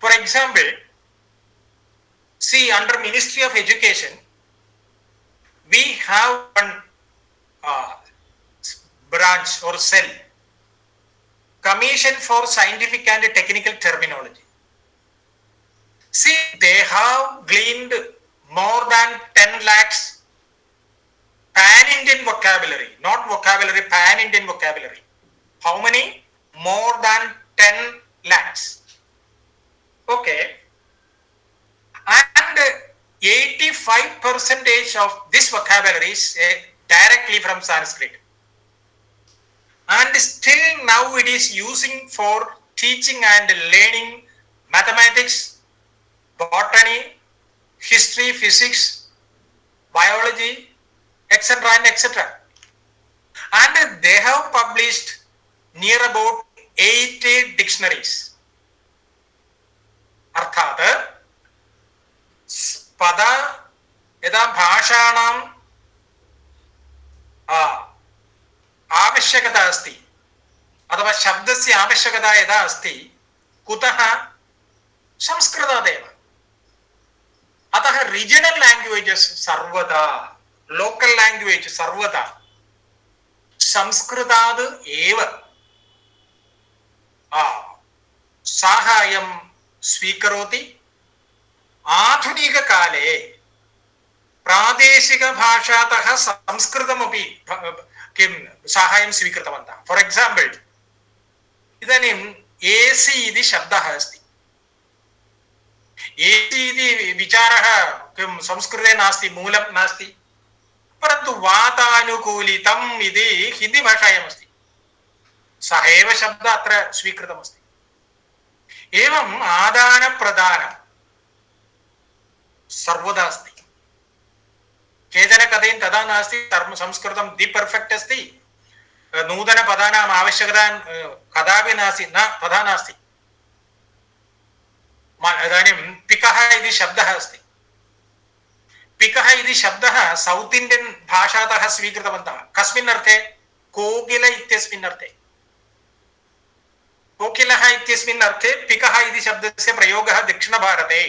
For example, see, under Ministry of Education we have one branch or cell, Commission for Scientific and Technical Terminology. See, they have gleaned more than 10 lakhs pan-Indian vocabulary, not vocabulary, pan-Indian vocabulary. How many? More than 10 lakhs. Okay. And 85% of this vocabulary is directly from Sanskrit. And still now it is using for teaching and learning mathematics, botany, history, physics, biology, etc. and etc. And they have published near about 80 dictionaries. अर्थात पद यदा भाषाणां आवश्यकता अस्ति अथवा शब्दस्य आवश्यकता यदा अस्ति कुतः संस्कृतादेव. अतः रीजनल लैंग्वेजेस सर्वदा, लोकल लैंग्वेज सर्वदा संस्कृताद् एव साहाय्यं स्वीकरोति. आधुनिककाले प्रादेशिकभाषातः संस्कृतमपि किं साहाय्यं स्वीकृतवन्तः. फॉर एग्जाम्पल इदानीम् एसि इति शब्दः अस्ति. एसि इति विचारः किं संस्कृते नास्ति, मूलं नास्ति, परन्तु वातानुकूलितम् इति हिंदी भाषायाम् अस्ति. सः एव शब्दः अत्र स्वीकृतमस्ति. एवम् आदानप्रदानं सर्वदा अस्ति. केचन कथयन् तथा नास्ति, संस्कृतं दि पर्फेक्ट् अस्ति, नूतनपदानाम् आवश्यकता कदापि नास्ति. न, तथा नास्ति. इदानीं पिकः इति शब्दः अस्ति. पिकः इति शब्दः सौत् इण्डियन् भाषातः स्वीकृतवन्तः. कस्मिन् अर्थे? कोकिल इत्यस्मिन् अर्थे. कोकिलः इत्यस्मिन् अर्थे पिकः इति शब्दस्य प्रयोगः दक्षिणभारते.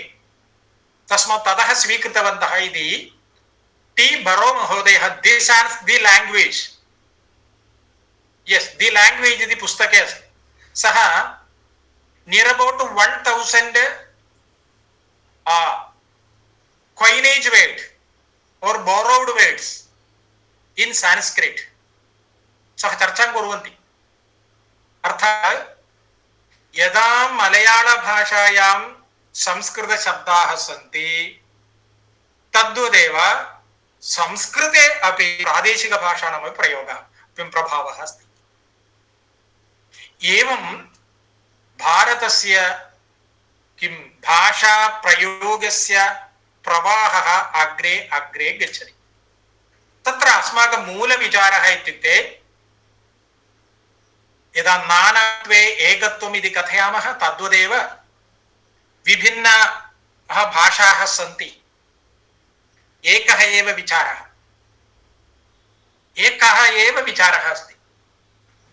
तस्मात् ततः स्वीकृतवन्तः इति टी बरो महोदयः this are the language, S the language इति पुस्तके अस्ति. सः near about 1000 coinage word or borrowed words in Sanskrit सः चर्चां कुर्वन्ति. अर्थात् यदा मलयाळ भाषायां संस्कृत शब्दाः सन्ति तद्वदेव संस्कृते अपि प्रादेशिक भाषाणां प्रयोगः प्रभावः अस्ति. एवं भारतस्य किं भाषा प्रयोगस्य प्रवाहः अग्रे अग्रे गच्छति. तत्र अस्माकं मूलविचारः इत्युक्ते यदा नानात्वे एकत्वम् इति कथयामः तद्वदेव विभिन्नाः भाषाः सन्ति. एकः एव विचारः, एकः एव विचारः अस्ति.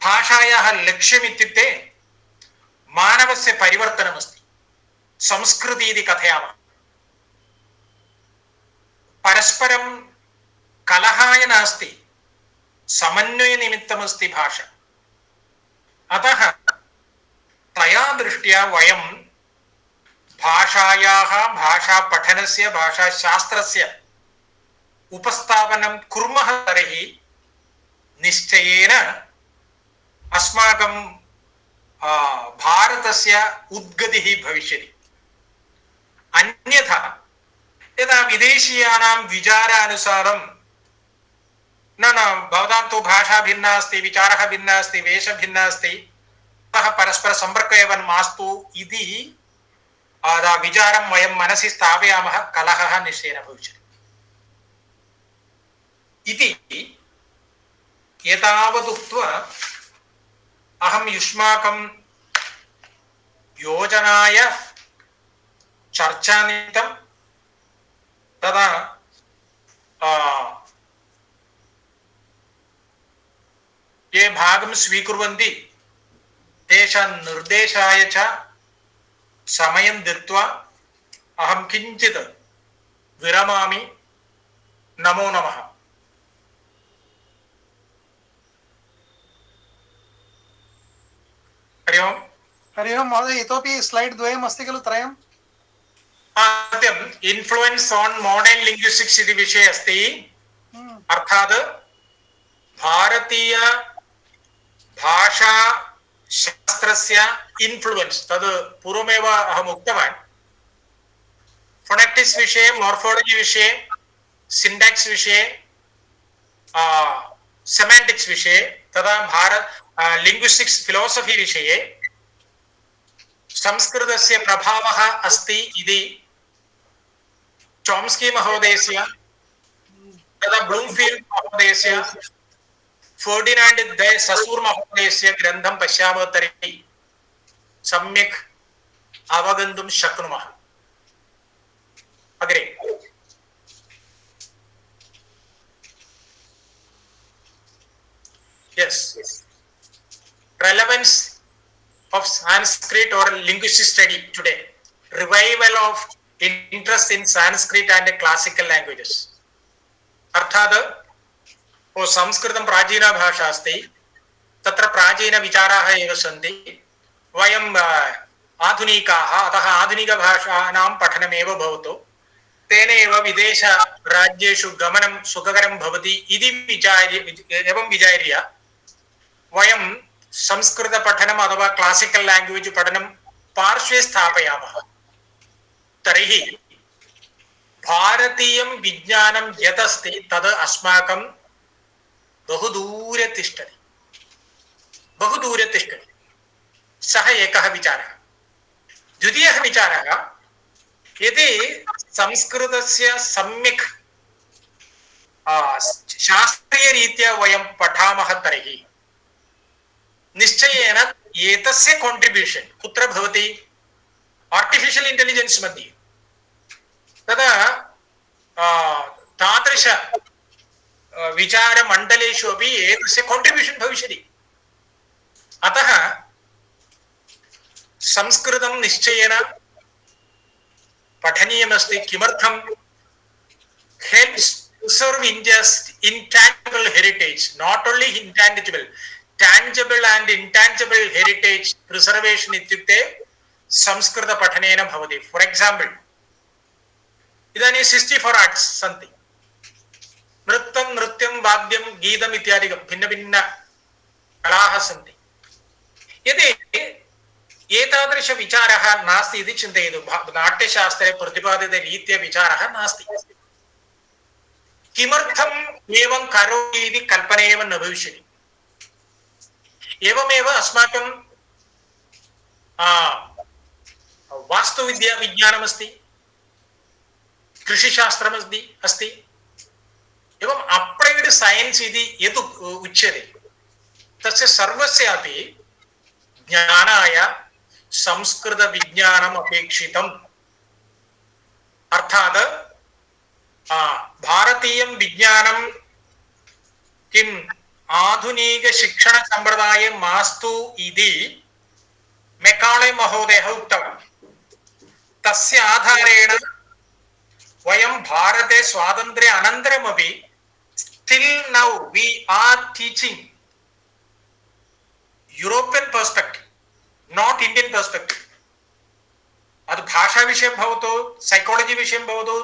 भाषायाः लक्ष्यम् इत्युक्ते मानवस्य परिवर्तनमस्ति. संस्कृति इति कथयामः. परस्परं कलहाय नास्ति, समन्वयनिमित्तमस्ति भाषा. अतः तया दृष्ट्या वयं भाषायाः, भाषा पठनस्य, भाषाशास्त्रस्य उपस्थापनं कुर्मः तर्हि निश्चयेन अस्माकं भारतस्य उद्गतिः भविष्यति. अन्यथा यदा विदेशीयानां विचारानुसारं न भवतां तु भाषा भिन्ना अस्ति, विचारः भिन्नः अस्ति, वेशः भिन्नः अस्ति, अतः परस्पर सम्पर्कः एव मास्तु इति विचारं वयं मनसि स्थापयामः, कलहः निश्चयेन भविष्यति. इति एतावदुक्त्वा अहं युष्माकं योजनाय चर्चानिमित्तं तदा ये भागं स्वीकुर्वन्ति तेषां निर्देशाय च समयं दत्त्वा अहं किञ्चित् विरमामि. नमो नमः. हरि ओम्.
हरि ओम् महोदय, इतोपि स्लैड् द्वयम् अस्ति खलु, त्रयम्?
सत्यम्. इन्फ्लुएन्स् आन् मॉडर्न् लिंग्विस्टिक्स् इति विषये अस्ति. अर्थात् भारतीय भाषा शास्त्रस्य इन्फ्लुएन्स् तद् पूर्वमेव अहम् उक्तवान्. फोनेटिक्स् विषये, मॉर्फोलॉजी विषये, सिंटैक्स विषये, सेमांटिक्स विषये, तथा लिंग्विस्टिक्स फिलोसफी विषये संस्कृतस्य प्रभावः अस्ति इति चॉम्स्की महोदयस्य तथा ब्लूमफील्ड महोदयस्य फर्डिनांड दे ससूर महोदयस्य ग्रन्थं पश्यामः तर्हि सम्यक् अवगन्तुं शक्नुमः। अग्रे yes relevance of Sanskrit or linguistic study today, revival of interest in Sanskrit and classical languages. अर्थात् ओ संस्कृतं प्राचीना भाषा अस्ति, तत्र प्राचीनविचाराः एव सन्ति, वयं आधुनिकाः, अतः आधुनिकभाषाणां पठनमेव भवतु, तेन एव विदेशराज्येषु गमनं सुखकरं भवति इति विचार्य वयं संस्कृतपठनम् अथवा क्लासिकल् लाङ्ग्वेज् पठनं पार्श्वे स्थापयामः। तर्हि भारतीयं विज्ञानं यदस्ति तद् अस्माकं बहु दूरे तिष्ठति, बहु दूरे तिष्ठति। सः एकः विचारः। द्वितीयः विचारः, यदि संस्कृतस्य सम्यक् शास्त्रीयरीत्या वयं पठामः तर्हि निश्चयेन एतस्य कांट्रिब्यूशन कुत्र भवति? आर्टिफिशियल् इंटेलिजेंस मध्ये। तदा तादृश विचारमण्डलेषु अपि एतस्य कांट्रिब्यूशन भविष्यति। अतः संस्कृतं निश्चयेन पठनीयमस्ति। किमर्थं? helps preserve India's intangible heritage, not only intangible, tangible and intangible heritage preservation इत्युक्ते संस्कृत पठनेन भवति। फॉर एग्जांपल इदानीं 64 आर्ट्स सन्ति, नृत्यं नृत्यं वाद्यं गीतम् इत्यादिकं भिन्न भिन्न कलाः सन्ति। यदि एतादृश विचारः नास्ति इति चिन्तयतु, नाट्यशास्त्रे प्रतिपादितरीत्या विचारः नास्ति, किमर्थम् एवं करोति इति कल्पना एव न भविष्यति। एवमेव अस्माकं वास्तुविद्या विज्ञानमस्ति, कृषिशास्त्रमस्ति अस्ति, एवम् अप्लैड् सैन्स् इति यद् उच्यते तस्य सर्वस्यापि ज्ञानाय संस्कृतविज्ञानम् अपेक्षितम्। अर्थात् भारतीयं विज्ञानं किम् आधुनिक शिक्षण संप्रदाये मास्तु इति मेकाले महोदयः उक्तवान्। तस्य आधारेण वयं भारते स्वातन्त्र्य अनन्तरमपि still now we are teaching European perspective, not Indian perspective. ಅದು ಭಾಷಾ ವಿಷಯ भवतु, ಸೈಕಾಲಜಿ ವಿಷಯ भवतु,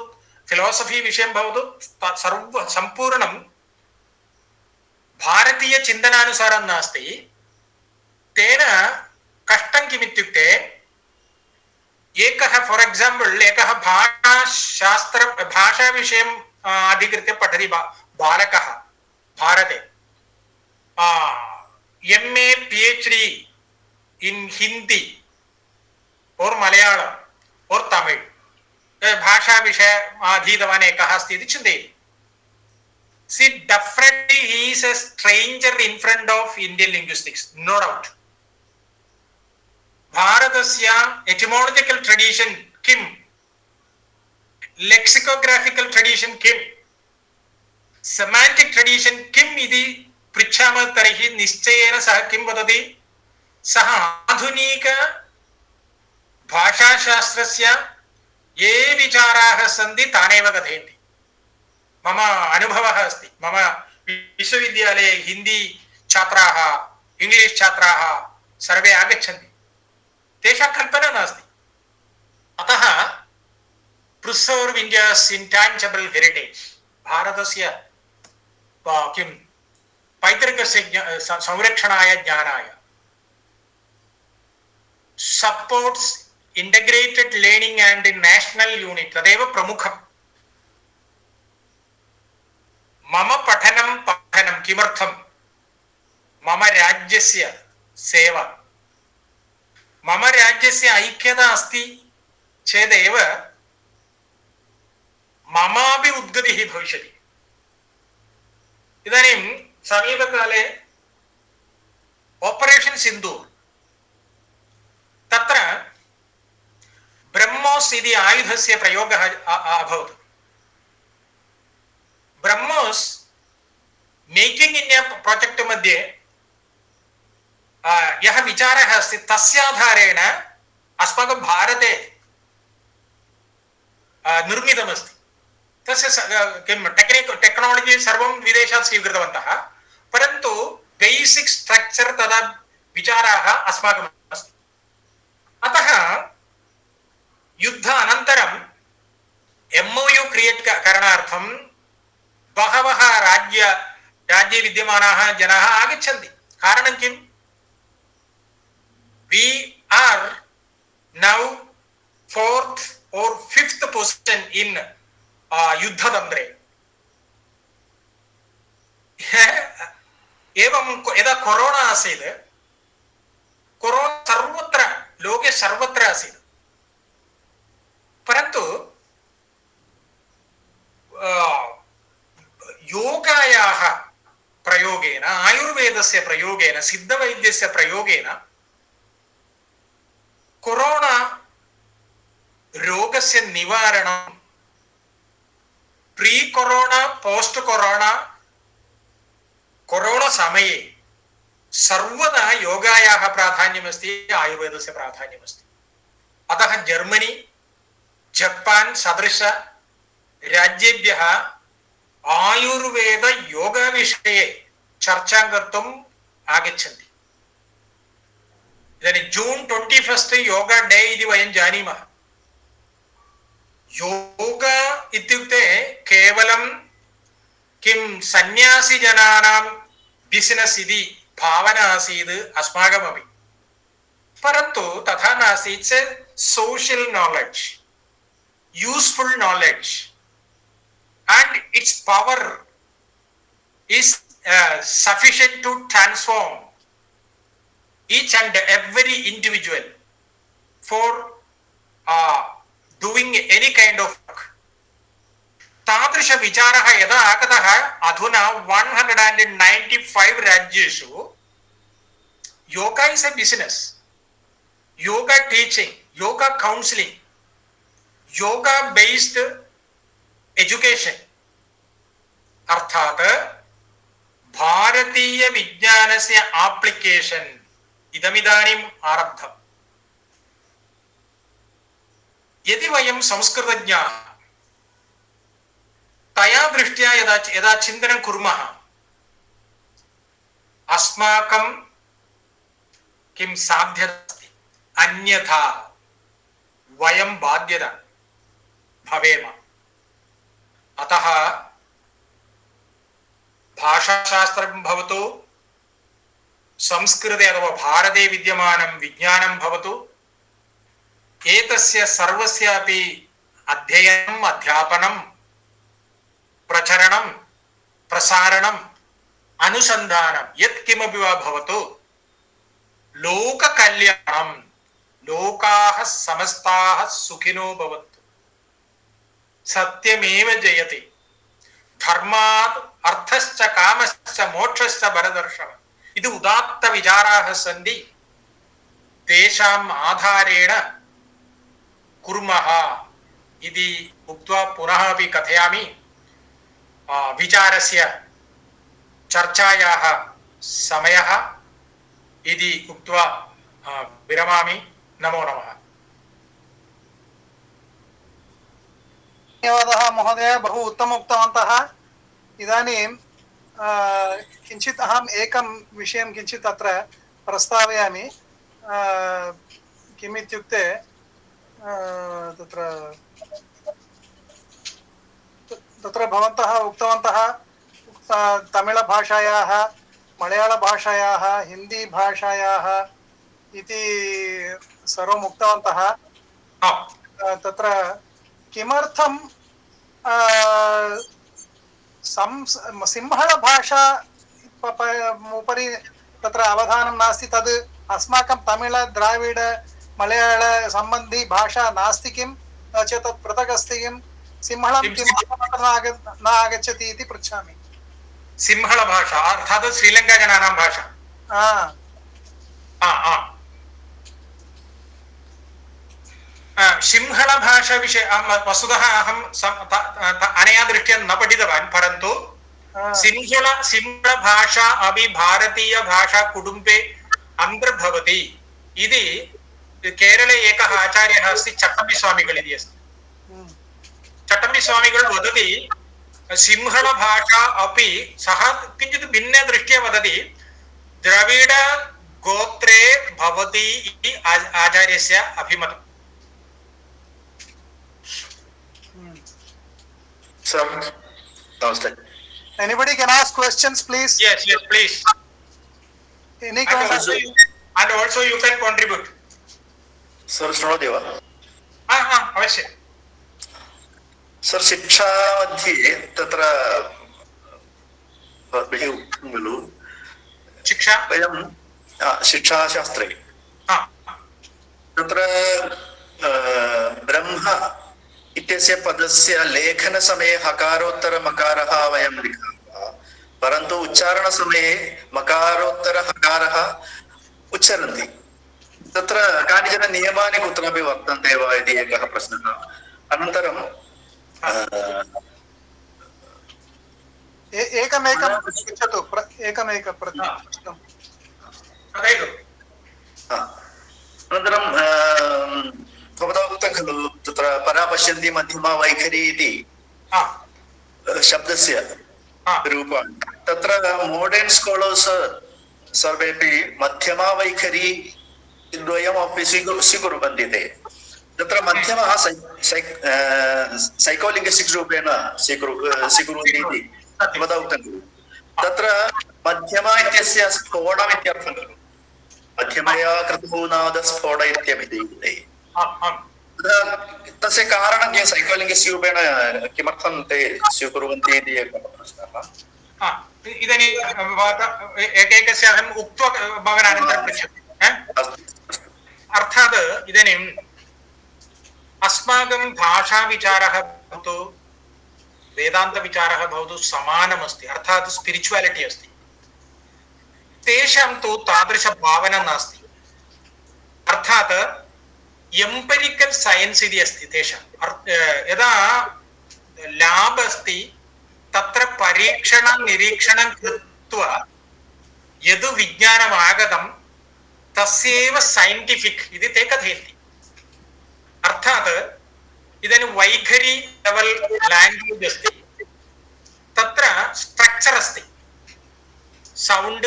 फिलासफी विषय भवतु, सर्व संपूर्णं भारतीय चिन्तनानुसारं नास्ति। तेन कष्टं किमित्युक्ते एकः फॉर एग्जांपल एकः भाषा विषयम् अधिकृत्य पठति बालकः भारते MA PhD in Hindi और मलयालम और तमिल भाषा विषय अधीतवान् एकः अस्ति इति चिन्तयति। See, definitely he is a stranger in front of Indian linguistics, no doubt. भारतस्य etymological tradition किं, lexicographical tradition किं, semantic tradition किम् इति पृच्छामः तर्हि निश्चयेन सः किं वदति? सः आधुनिक भाषाशास्त्रस्य ये विचाराः सन्ति तानेव कथयन्ति। मम अनुभवः अस्ति, मम विश्वविद्यालये हिंदी छात्राः, इंग्लिश छात्राः सर्वे आगच्छन्ति, तेषां कल्पना नास्ति। अतः प्रिसर्व इंडियास् इंटांजिबल हेरिटेज, भारतस्य किं पैतृकस्य संरक्षणाय ज्ञानाय supports integrated learning and national unit तदेव प्रमुखम्। मम पठनं किमर्थं? मम राज्यस्य सेवा, मम राज्यस्य ऐक्यता अस्ति चेदेव ममापि उद्गतिः भविष्यति। इदानीं समीपकाले ऑपरेशन सिन्दूर् तत्र ब्रह्मोस् इति आयुधस्य प्रयोगः अभवत्। ब्रह्मोस् मेकिंग इण्डिया प्रोजेक्ट् मध्ये यः विचारः अस्ति तस्य आधारेण अस्माकं भारते निर्मितमस्ति। तस्य किं टेक्नालजी सर्वं विदेशात् स्वीकृतवन्तः, परन्तु बेसिक् स्ट्रक्चर् तदा विचाराः अस्माकम् अस्ति। अतः युद्ध अनन्तरं MOU क्रियेट् करणार्थं बहवः राज्ये विद्यमानाः जनाः आगच्छन्ति। कारणं किम्? We are now 4th or 5th position in युद्धतन्त्रे। एवं यदा कोरोना आसीत्, कोरोना सर्वत्र लोके सर्वत्र आसीत्, परन्तु योगायाः प्रयोगेन, आयुर्वेदस्य प्रयोगेन, सिद्धवैद्यस्य प्रयोगेन कोरोना रोगस्य निवारणं pre corona post corona corona समये सर्वदा योगायाः प्राधान्यमस्ति, आयुर्वेदस्य प्राधान्यमस्ति। अतः जर्मनी जपान् सदृश राज्येभ्यः आयुर्वेद योग विषये चर्चां कर्तुम् आगच्छन्ति। इदानीं जून् 21 योगा डे इति वयं जानीमः। योग इत्युक्ते केवलं किं सन्यासी जनानां बिसिनेस् इति भावना आसीत् अस्माकमपि, परन्तु तथा नास्ति। It's A social knowledge, useful knowledge, and its power is sufficient to transform each and every individual for doing any kind of work. तादृश विचारः यदा आगतः, अधुना 195 राज्येषु yoga is a business, yoga teaching, yoga counselling, yoga based education, अर्थात भारतीय विज्ञानस्य एप्लिकेशन इदमिदानीम् आरब्धम्। यदि वयं संस्कृतज्ञाः तया दृष्ट्या यदा चिन्तनं कुर्मः, अस्माकं किं साध्यता अस्ति, अन्यथा वयं बाध्यता भवेम। अतः भाषाशास्त्रं भवतु, संस्कृते अथवा भारते विद्यमानं विज्ञानं भवतु, एतस्य सर्वस्यापि अध्ययनम्, अध्यापनं, प्रचरणं, प्रसारणं, अनुसन्धानं यत्किमपि वा भवतु, लोककल्याणं, लोकाः समस्ताः सुखिनो भवन्तु, सत्यमेव जयति, धर्मात् अर्थश्च कामश्च मोक्षश्च भरदर्शनम् इति उदात्त विचाराः सन्ति। तेषाम् आधारेण कुर्मः इति उक्त्वा पुनः अपि कथयामि। विचारस्य चर्चायाः समयः इति उक्त्वा विरमामि। नमो नमः।
धन्यवादः महोदय, बहु उत्तमम् उक्तवन्तः। इदानीं किञ्चित् अहम् एकं विषयं किञ्चित् अत्र प्रस्तावयामि। किम् इत्युक्ते तत्र भवन्तः उक्तवन्तः तमिळभाषायाः, मलयाळभाषायाः, हिन्दीभाषायाः इति सर्वम् उक्तवन्तः। तत्र किमर्थं सिंहळभाषा उपरि तत्र अवधानं नास्ति? तद् अस्माकं तमिळ, द्राविड, मलयाळ सम्बन्धी भाषा नास्ति किं? न चेत् तत् पृथक् अस्ति किम् सिंहलं किमर्थं न आगच्छति इति पृच्छामि.
सिंहलभाषा अर्थात् श्रीलङ्काजनानां भाषा. सिंहलभाषा विषये वस्तुतः अहं अनया दृष्ट्या न पठितवान्, परन्तु सिंहलभाषा अपि भारतीयभाषाकुटुम्बे अन्तर्भवति इति केरले एकः आचार्यः अस्ति, चट्टम्बिस्वामिगळ् इति अस्ति. चट्टम्बिस्वामिगळ् वदति सिंहलभाषा अपि सः किञ्चित् भिन्नदृष्ट्या वदति, द्रविड गोत्रे भवति इति आचार्यस्य अभिमतम्.
Sir, namaste.
Anybody can ask questions, please?
Yes, please.
Any questions?
And also you can contribute.
Sir, शृणोति वा?
अवश्यं.
Sir, शिक्षा मध्ये तत्र भवद्भिः उक्तं खलु,
शिक्षा
वयं शिक्षाशास्त्रे तत्र ब्रह्म इत्यस्य पदस्य लेखनसमये हकारोत्तरमकारः वयं लिखामः, परन्तु उच्चारणसमये मकारोत्तरहकारः उच्चरन्ति. तत्र कानिचन नियमानि कुत्रापि वर्तन्ते वा इति एकः प्रश्नः. अनन्तरं
एकमेकं पृच्छतु, एकमेकं प्रश्नम्.
अनन्तरं भवता उक्तं खलु तत्र परा पश्यन्ति मध्यमा वैखरी इति शब्दस्य रूपाणि. तत्र मोडर्न् स्कालर्स् सर्वेपि मध्यमा वैखरी द्वयमपि स्वीकुर्वन्ति ते. तत्र मध्यमः सैकोलिङ्ग्विस्टिक्स् रूपेण स्वीकुर्वन्ति इति भवता उक्तं खलु. तत्र मध्यमा इत्यस्य स्फोटम् इत्यर्थं खलु, मध्यमया कृतूनादस्फोट इत्यभिधीयते. तस्य कारणं किं, सैकोलिङ्ग्विस्ट् रूपेण किमर्थं ते स्वीकुर्वन्ति इति एकः प्रश्नः.
इदानीं एकैकस्य अहम् उक्त्वा भवान् अनन्तरं पृच्छतु. अर्थात् इदानीम् अस्माकं भाषाविचारः भवतु वेदान्तविचारः भवतु समानमस्ति, अर्थात् स्पिरिचुवालिटी अस्ति. तेषां तु तादृशभावना नास्ति. अर्थात् एम्पिरिकल् सैन्स् इति अस्ति तेषां. यदा ल्याब् अस्ति तत्र परीक्षणं निरीक्षणं कृत्वा यद् विज्ञानम् आगतं तस्यैव सैन्टिफिक् इति ते कथयन्ति. अर्थात् इदानीं वैखरी लेवल् लाङ्ग्वेज् अस्ति, तत्र स्ट्रक्चर् अस्ति, सौण्ड्,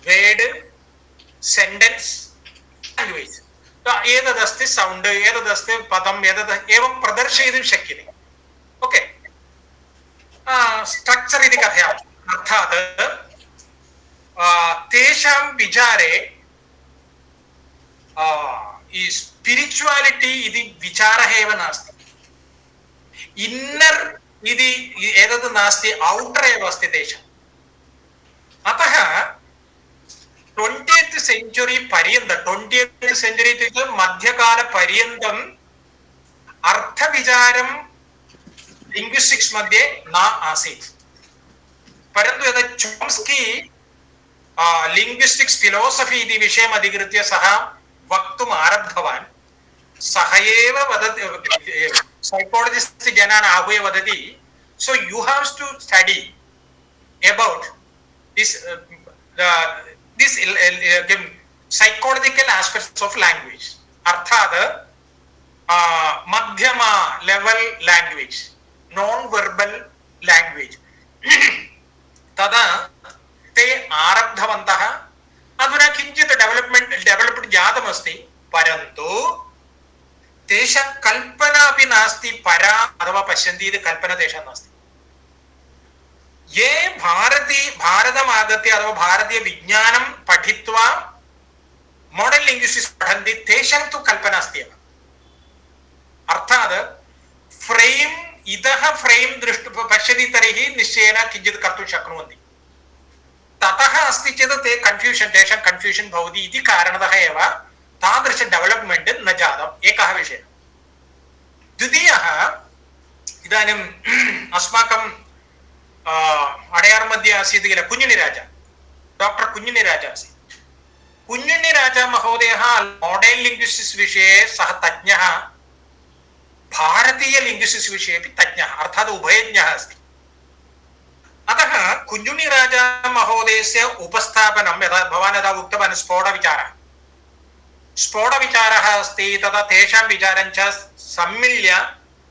वेड्, सेण्टेन्स्, लाङ्ग्वेज्. एतदस्ति सौण्ड्, एतदस्ति पदम्, एवं प्रदर्शयितुं शक्यते. ओके, स्ट्रक्चर् इति कथयामः. अर्थात् तेषां विचारे स्पिरिचुवालिटी इति विचारः एव नास्ति. इन्नर् इति एतत् नास्ति, औटर् एव अस्ति तेषाम्. अतः 20th century पर्यन्तं, 20th century इत्युक्ते मध्यकालपर्यन्तम् अर्थविचारं लिङ्ग्विस्टिक्स् मध्ये न आसीत्. परन्तु यदा चोम्स्की लिङ्ग्विस्टिक्स् फिलोसफी इति विषयम् अधिकृत्य सः वक्तुम् आरब्धवान्, सः एव वदति, सैकोलजिस्ट् जनान् आहूय वदति, so you have to study about this psychological aspects of language. अर्थात् मध्यमा लेवल language, non-verbal language. तदा ते आरब्धवन्तः. अधुना किञ्चित् डेवलप्ड् जातमस्ति, परन्तु तेषां कल्पना अपि नास्ति. परा अथवा पश्यन्ति इति कल्पना तेषां नास्ति. ये भारतम् आगत्य अथवा भारतीय विज्ञानं पठित्वा मॉडर्न् लिङ्ग्विस्टिक्स् पठन्ति, तेषां तु कल्पना अस्ति एव. अर्थात् फ्रेम्, इतः फ्रेम् पश्यति तर्हि निश्चयेन किञ्चित् कर्तुं शक्नुवन्ति. ततः अस्ति चेत् ते कन्फ्यूषन्, तेषां कन्फ्यूषन् भवति इति कारणतः एव तादृश डेवलप्मेण्ट् न जातम्. एकः विषयः. द्वितीयः, इदानीम् अस्माकं अडयार् मध्ये आसीत् किल कुञ्जुनिराजा, डाक्टर् कुञ्जुनिराजा आसीत्। कुञ्जुनिराजा महोदयः मॉडर्न् लिङ्ग्विस्टिक्स् विषये सः तज्ञः, भारतीय लिङ्ग्विस्टिक्स् विषये अपि तज्ञः, अर्थात् उभयज्ञः अस्ति। अतः कुञ्जुनिराजा महोदयस्य उपस्थापनं यदा भवान् यदा उक्तवान् स्फोटविचारः अस्ति, तदा तेषां विचारं च सम्मिल्य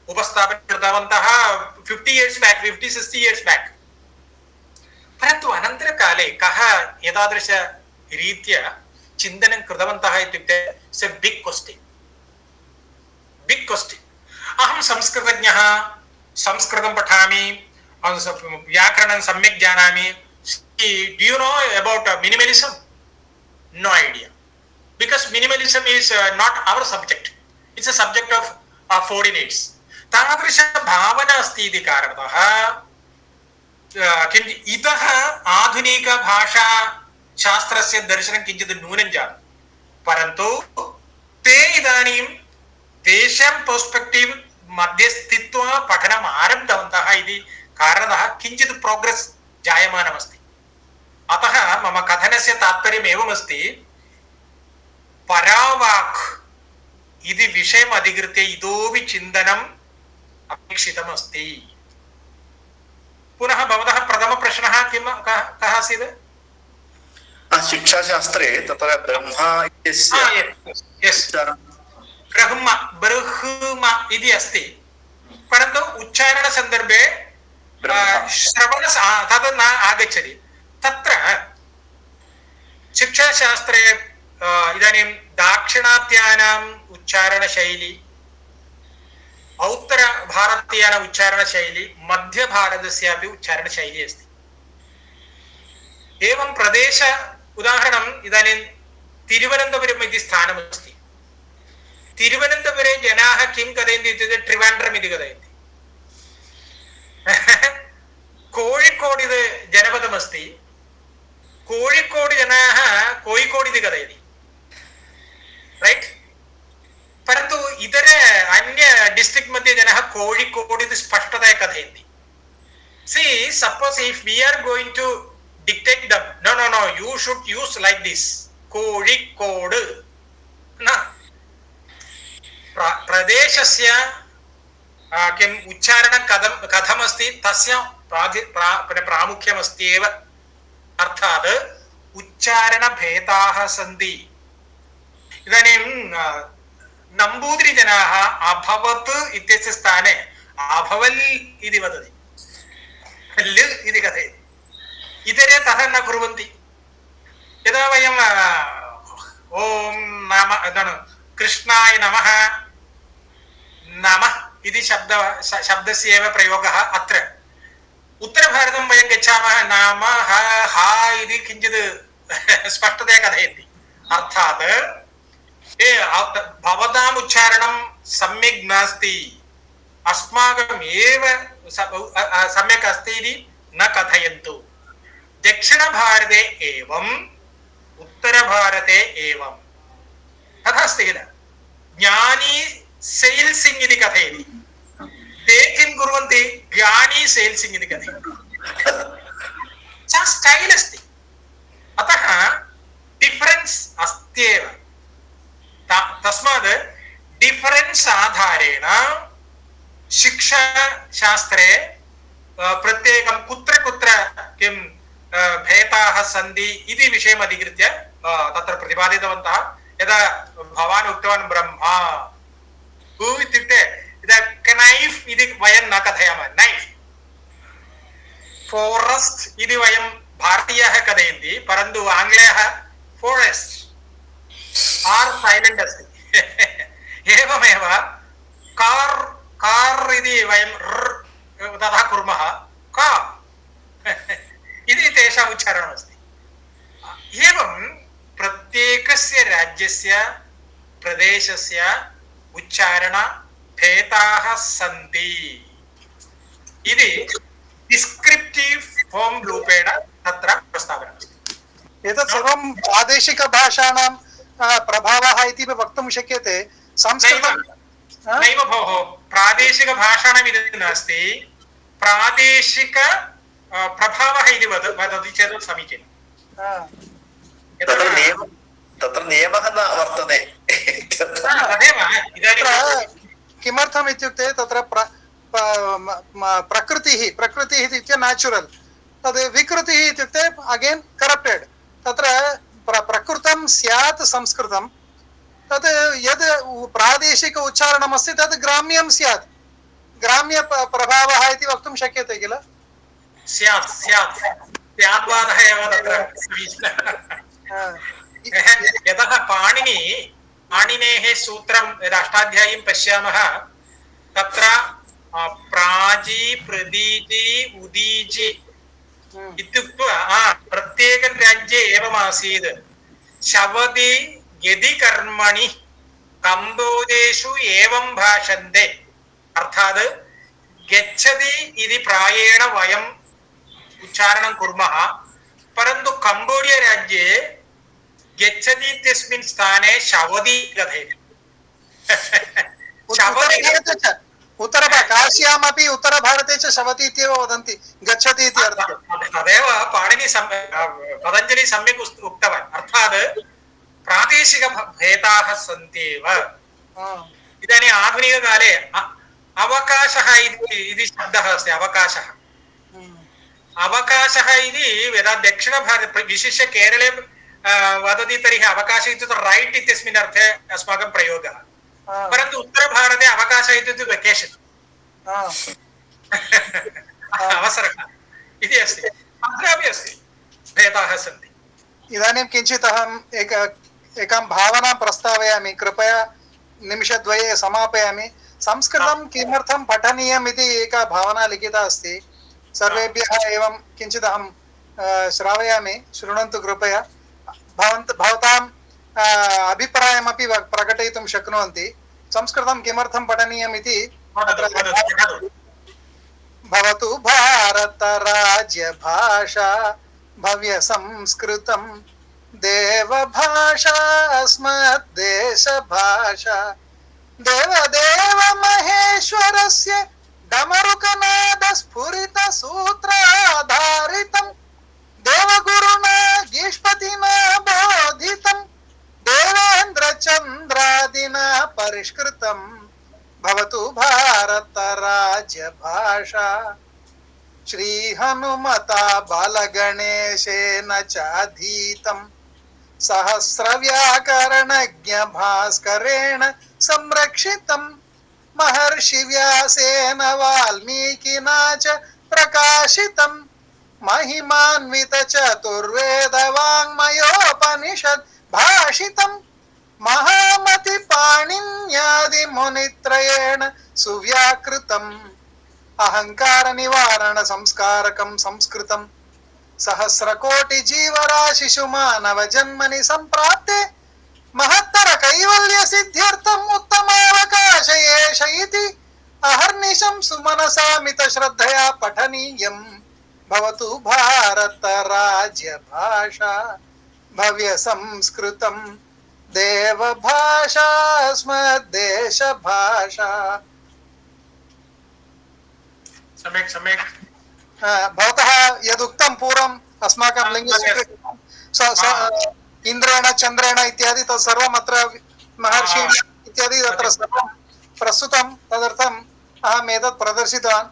उपस्थापनं कृतवन्तः 50 years back, 50-60 years back। परन्तु अनन्तरकाले कः एतादृशरीत्या चिन्तनं कृतवन्तः इत्युक्ते इट्स् ए बिग् क्वश्चन्। अहं संस्कृतज्ञः, संस्कृतं पठामि, व्याकरणं सम्यक् जानामि। Do you know about minimalism? No idea, because minimalism is not our subject, it's a subject of foreigners. तादृश भावना अस्ति इति कारणतः इतः आधुनिक भाषा शास्त्रस्य दर्शनं किञ्चित् न्यूनं जातं, परन्तु ते इदानीं तेषां पर्स्पेक्टिव् मध्ये स्थित्वा पठनम् आरब्धवन्तः इति कारणतः किञ्चित् प्रोग्रेस् जायमानमस्ति। अतः मम कथनस्य तात्पर्यम् एवमस्ति, परावाक् इति विषयम् अधिकृत्य इतोपि चिन्तनम् अपेक्षितमस्ति। पुनः भवतः प्रथमप्रश्नः कः आसीत्?
शिक्षाशास्त्रे तत्र ब्रह्मा इत्यस्य
ब्रह्म इति अस्ति, परन्तु उच्चारणसन्दर्भे श्रवण तद् न आगच्छति। तत्र शिक्षाशास्त्रे इदानीं दाक्षिणात्यानाम् उच्चारणशैली, उत्तरभारतीयानाम् उच्चारणशैली, मध्यभारतस्यापि उच्चारणशैली अस्ति। एवं प्रदेश उदाहरणम् इदानीं तिरुवनन्तपुरम् इति स्थानमस्ति। तिरुवनन्तपुरे जनाः किं कथयन्ति इत्युक्ते ट्रिवाण्ड्रम् इति कथयन्ति। कोळिकोड् इति जनपदमस्ति, कोळिकोड् जनाः कोयिकोड् इति कथयति, रैट्? परन्तु इतर अन्य डिस्ट्रिक्ट् मध्ये जनाः कोळिकोड् इति स्पष्टतया कथयन्ति। See, suppose if we are going to dictate them, no, you should use like this, Kozhikode न। प्रदेशस्य किम् उच्चारणं कथमस्ति तस्य प्रामुख्यमस्ति एव, अर्थात् उच्चारणभेदाः सन्ति। इदानीं नम्बूदिरीजनाः अभवत् इत्यस्य स्थाने अभवल् इति वदति, लृ इति कथयति। इतरे तथा न कुर्वन्ति। यदा वयं ॐ नमः कृष्णाय नमः इति शब्दस्य एव प्रयोगः अत्र। उत्तरभारतं वयं गच्छामः, नमः हा इति किञ्चित् स्पष्टतया कथयन्ति, अर्थात् भवताम् उच्चारणं सम्यक् नास्ति, अस्माकम् एव सम्यक् अस्ति इति न कथयन्तु। दक्षिणभारते एवम्, उत्तरभारते एवं तथा अस्ति किल। ज्ञानी सेल् सिंग् इति कथयति, ते किं कुर्वन्ति, ज्ञानी सेल् सिंग् इति कथयन्ति। स्टैल् अस्ति, अतः डिफरेन्स् अस्त्येव। तस्मात् डिफरेन्स् आधारेण शिक्षाशास्त्रे प्रत्येकं कुत्र कुत्र किं भेदाः सन्ति इति विषयम् अधिकृत्य तत्र प्रतिपादितवन्तः। यदा भवान् उक्तवान् ब्रह्मा इत्युक्ते नैफ् इति वयं न कथयामः, नैफ्। फोरेस्ट् इति वयं भारतीयाः कथयन्ति, परन्तु आङ्ग्लेयाः फोरेस्ट् आर् सैलेण्ट् अस्ति। एवमेव कार् इति वयं तथा कुर्मः, का इति तेषाम् उच्चारणमस्ति। एवं प्रत्येकस्य राज्यस्य प्रदेशस्य उच्चारणभेदाः सन्ति इति डिस्क्रिप्टिव् फार्म् रूपेण तत्र प्रस्तावनमस्ति।
एतत् सर्वं प्रादेशिकभाषाणां प्रभावः इति वक्तुं शक्यते। संस्कृतं
नैव भोः, प्रादेशिकभाषाणाम् इति नास्ति, प्रादेशिक प्रभावः इति वदति चेत् समीचीनं।
तत्र नियमः न वर्तते।
तदेव इदानीं
किमर्थम् इत्युक्ते तत्र प्रकृतिः इत्युक्ते न्याचुरल्, तद् विकृतिः इत्युक्ते अगेन् करप्टेड्। तत्र प्रकृतं स्यात् संस्कृतं, तद् यद् प्रादेशिक उच्चारणमस्ति तद् ग्राम्यं स्यात्, ग्राम्य प्रभावः इति वक्तुं शक्यते किल?
स्यात् स्याद्वादः एव तत्र यतः पाणिनेः सूत्रं अष्टाध्यायीं पश्यामः, तत्र प्राजी प्रदीजी उदीजी इत्युक्त्वा प्रत्येकं राज्ये एवमासीत्। शवति यदि कर्मणि कम्बोजेषु एवं भाषन्ते, अर्थात् गच्छति इति प्रायेण वयम् उच्चारणं कुर्मः, परन्तु कम्बोडिया राज्ये गच्छति इत्यस्मिन् स्थाने शवति कथयति।
काश्यामपि उत्तरभारते च शवति इत्येव वदन्ति, गच्छति इति अर्थः।
तदेव पाणिनि पतञ्जलि सम्यक् उक्तवान्, अर्थात् प्रादेशिकभेदाः सन्ति एव। इदानीम् आधुनिककाले अवकाशः इति शब्दः अस्ति। अवकाशः इति यदा दक्षिणभारते विशिष्य केरळे वदति तर्हि अवकाशः इत्युक्ते रैट् इत्यस्मिन् अर्थे अस्माकं प्रयोगः, परन्तु उत्तरभारते अवकाशः इत्युक्ते वेकेशन्, अवसरः इति अस्ति। अत्रापि अस्ति, भेदाः सन्ति।
इदानीं किञ्चित् अहम् एकां भावनां प्रस्तावयामि, कृपया निमिषद्वये समापयामि। संस्कृतं किमर्थं पठनीयम् इति एका भावना लिखिता अस्ति, सर्वेभ्यः एवं किञ्चित् अहं श्रावयामि, शृण्वन्तु कृपया। भवताम् अभिप्रायमपि प्रकटयितुं शक्नुवन्ति। संस्कृतं किमर्थं पठनीयम् इति भवतु भारत राज्य भाषा भव्य संस्कृतं देवभाषा अस्मत् देश भाषा देवदेव महेश्वरस्य डमरुकनाद स्फुरित सूत्राधारितं देवगुरुना गीष्पतिना बोधितं देवेन्द्र चन्द्रादिना परिष्कृतं भवतु भारत राज्य भाषा। श्री हनुमता बालगणेशेन चाधीतं सहस्रव्याकरणज्ञ भास्करेण संरक्षितं महर्षि व्यासेन वाल्मीकिना च प्रकाशितं महिमान्वित चतुर्वेद वाङ्मयोपनिषद् भाषितं महामति पाणिन्यादि मुनित्रयेण सुव्याकृतम् अहंकार निवारण संस्कारकं संस्कृतं सहस्रकोटि जीवराशिषु मानव जन्मनि संप्राप्ते महत्तर कैवल्य सिद्ध्यर्थम् उत्तमावकाश एष इति अहर्निशं सुमनसा मित श्रद्धया पठनीयम् भवतु भारत राज्य भाषा भव्य संस्कृतं देव भाषा अस्मद्देश भाषा।
सम्यक् सम्यक्
भवतः यदुक्तं पूर्वम् अस्माकं लिङ्गे इन्द्रेण चन्द्रेण इत्यादि तत् सर्वम् अत्र महर्षि इत्यादि तत्र सर्वं प्रस्तुतं, तदर्थम् अहम् एतत् प्रदर्शितवान्।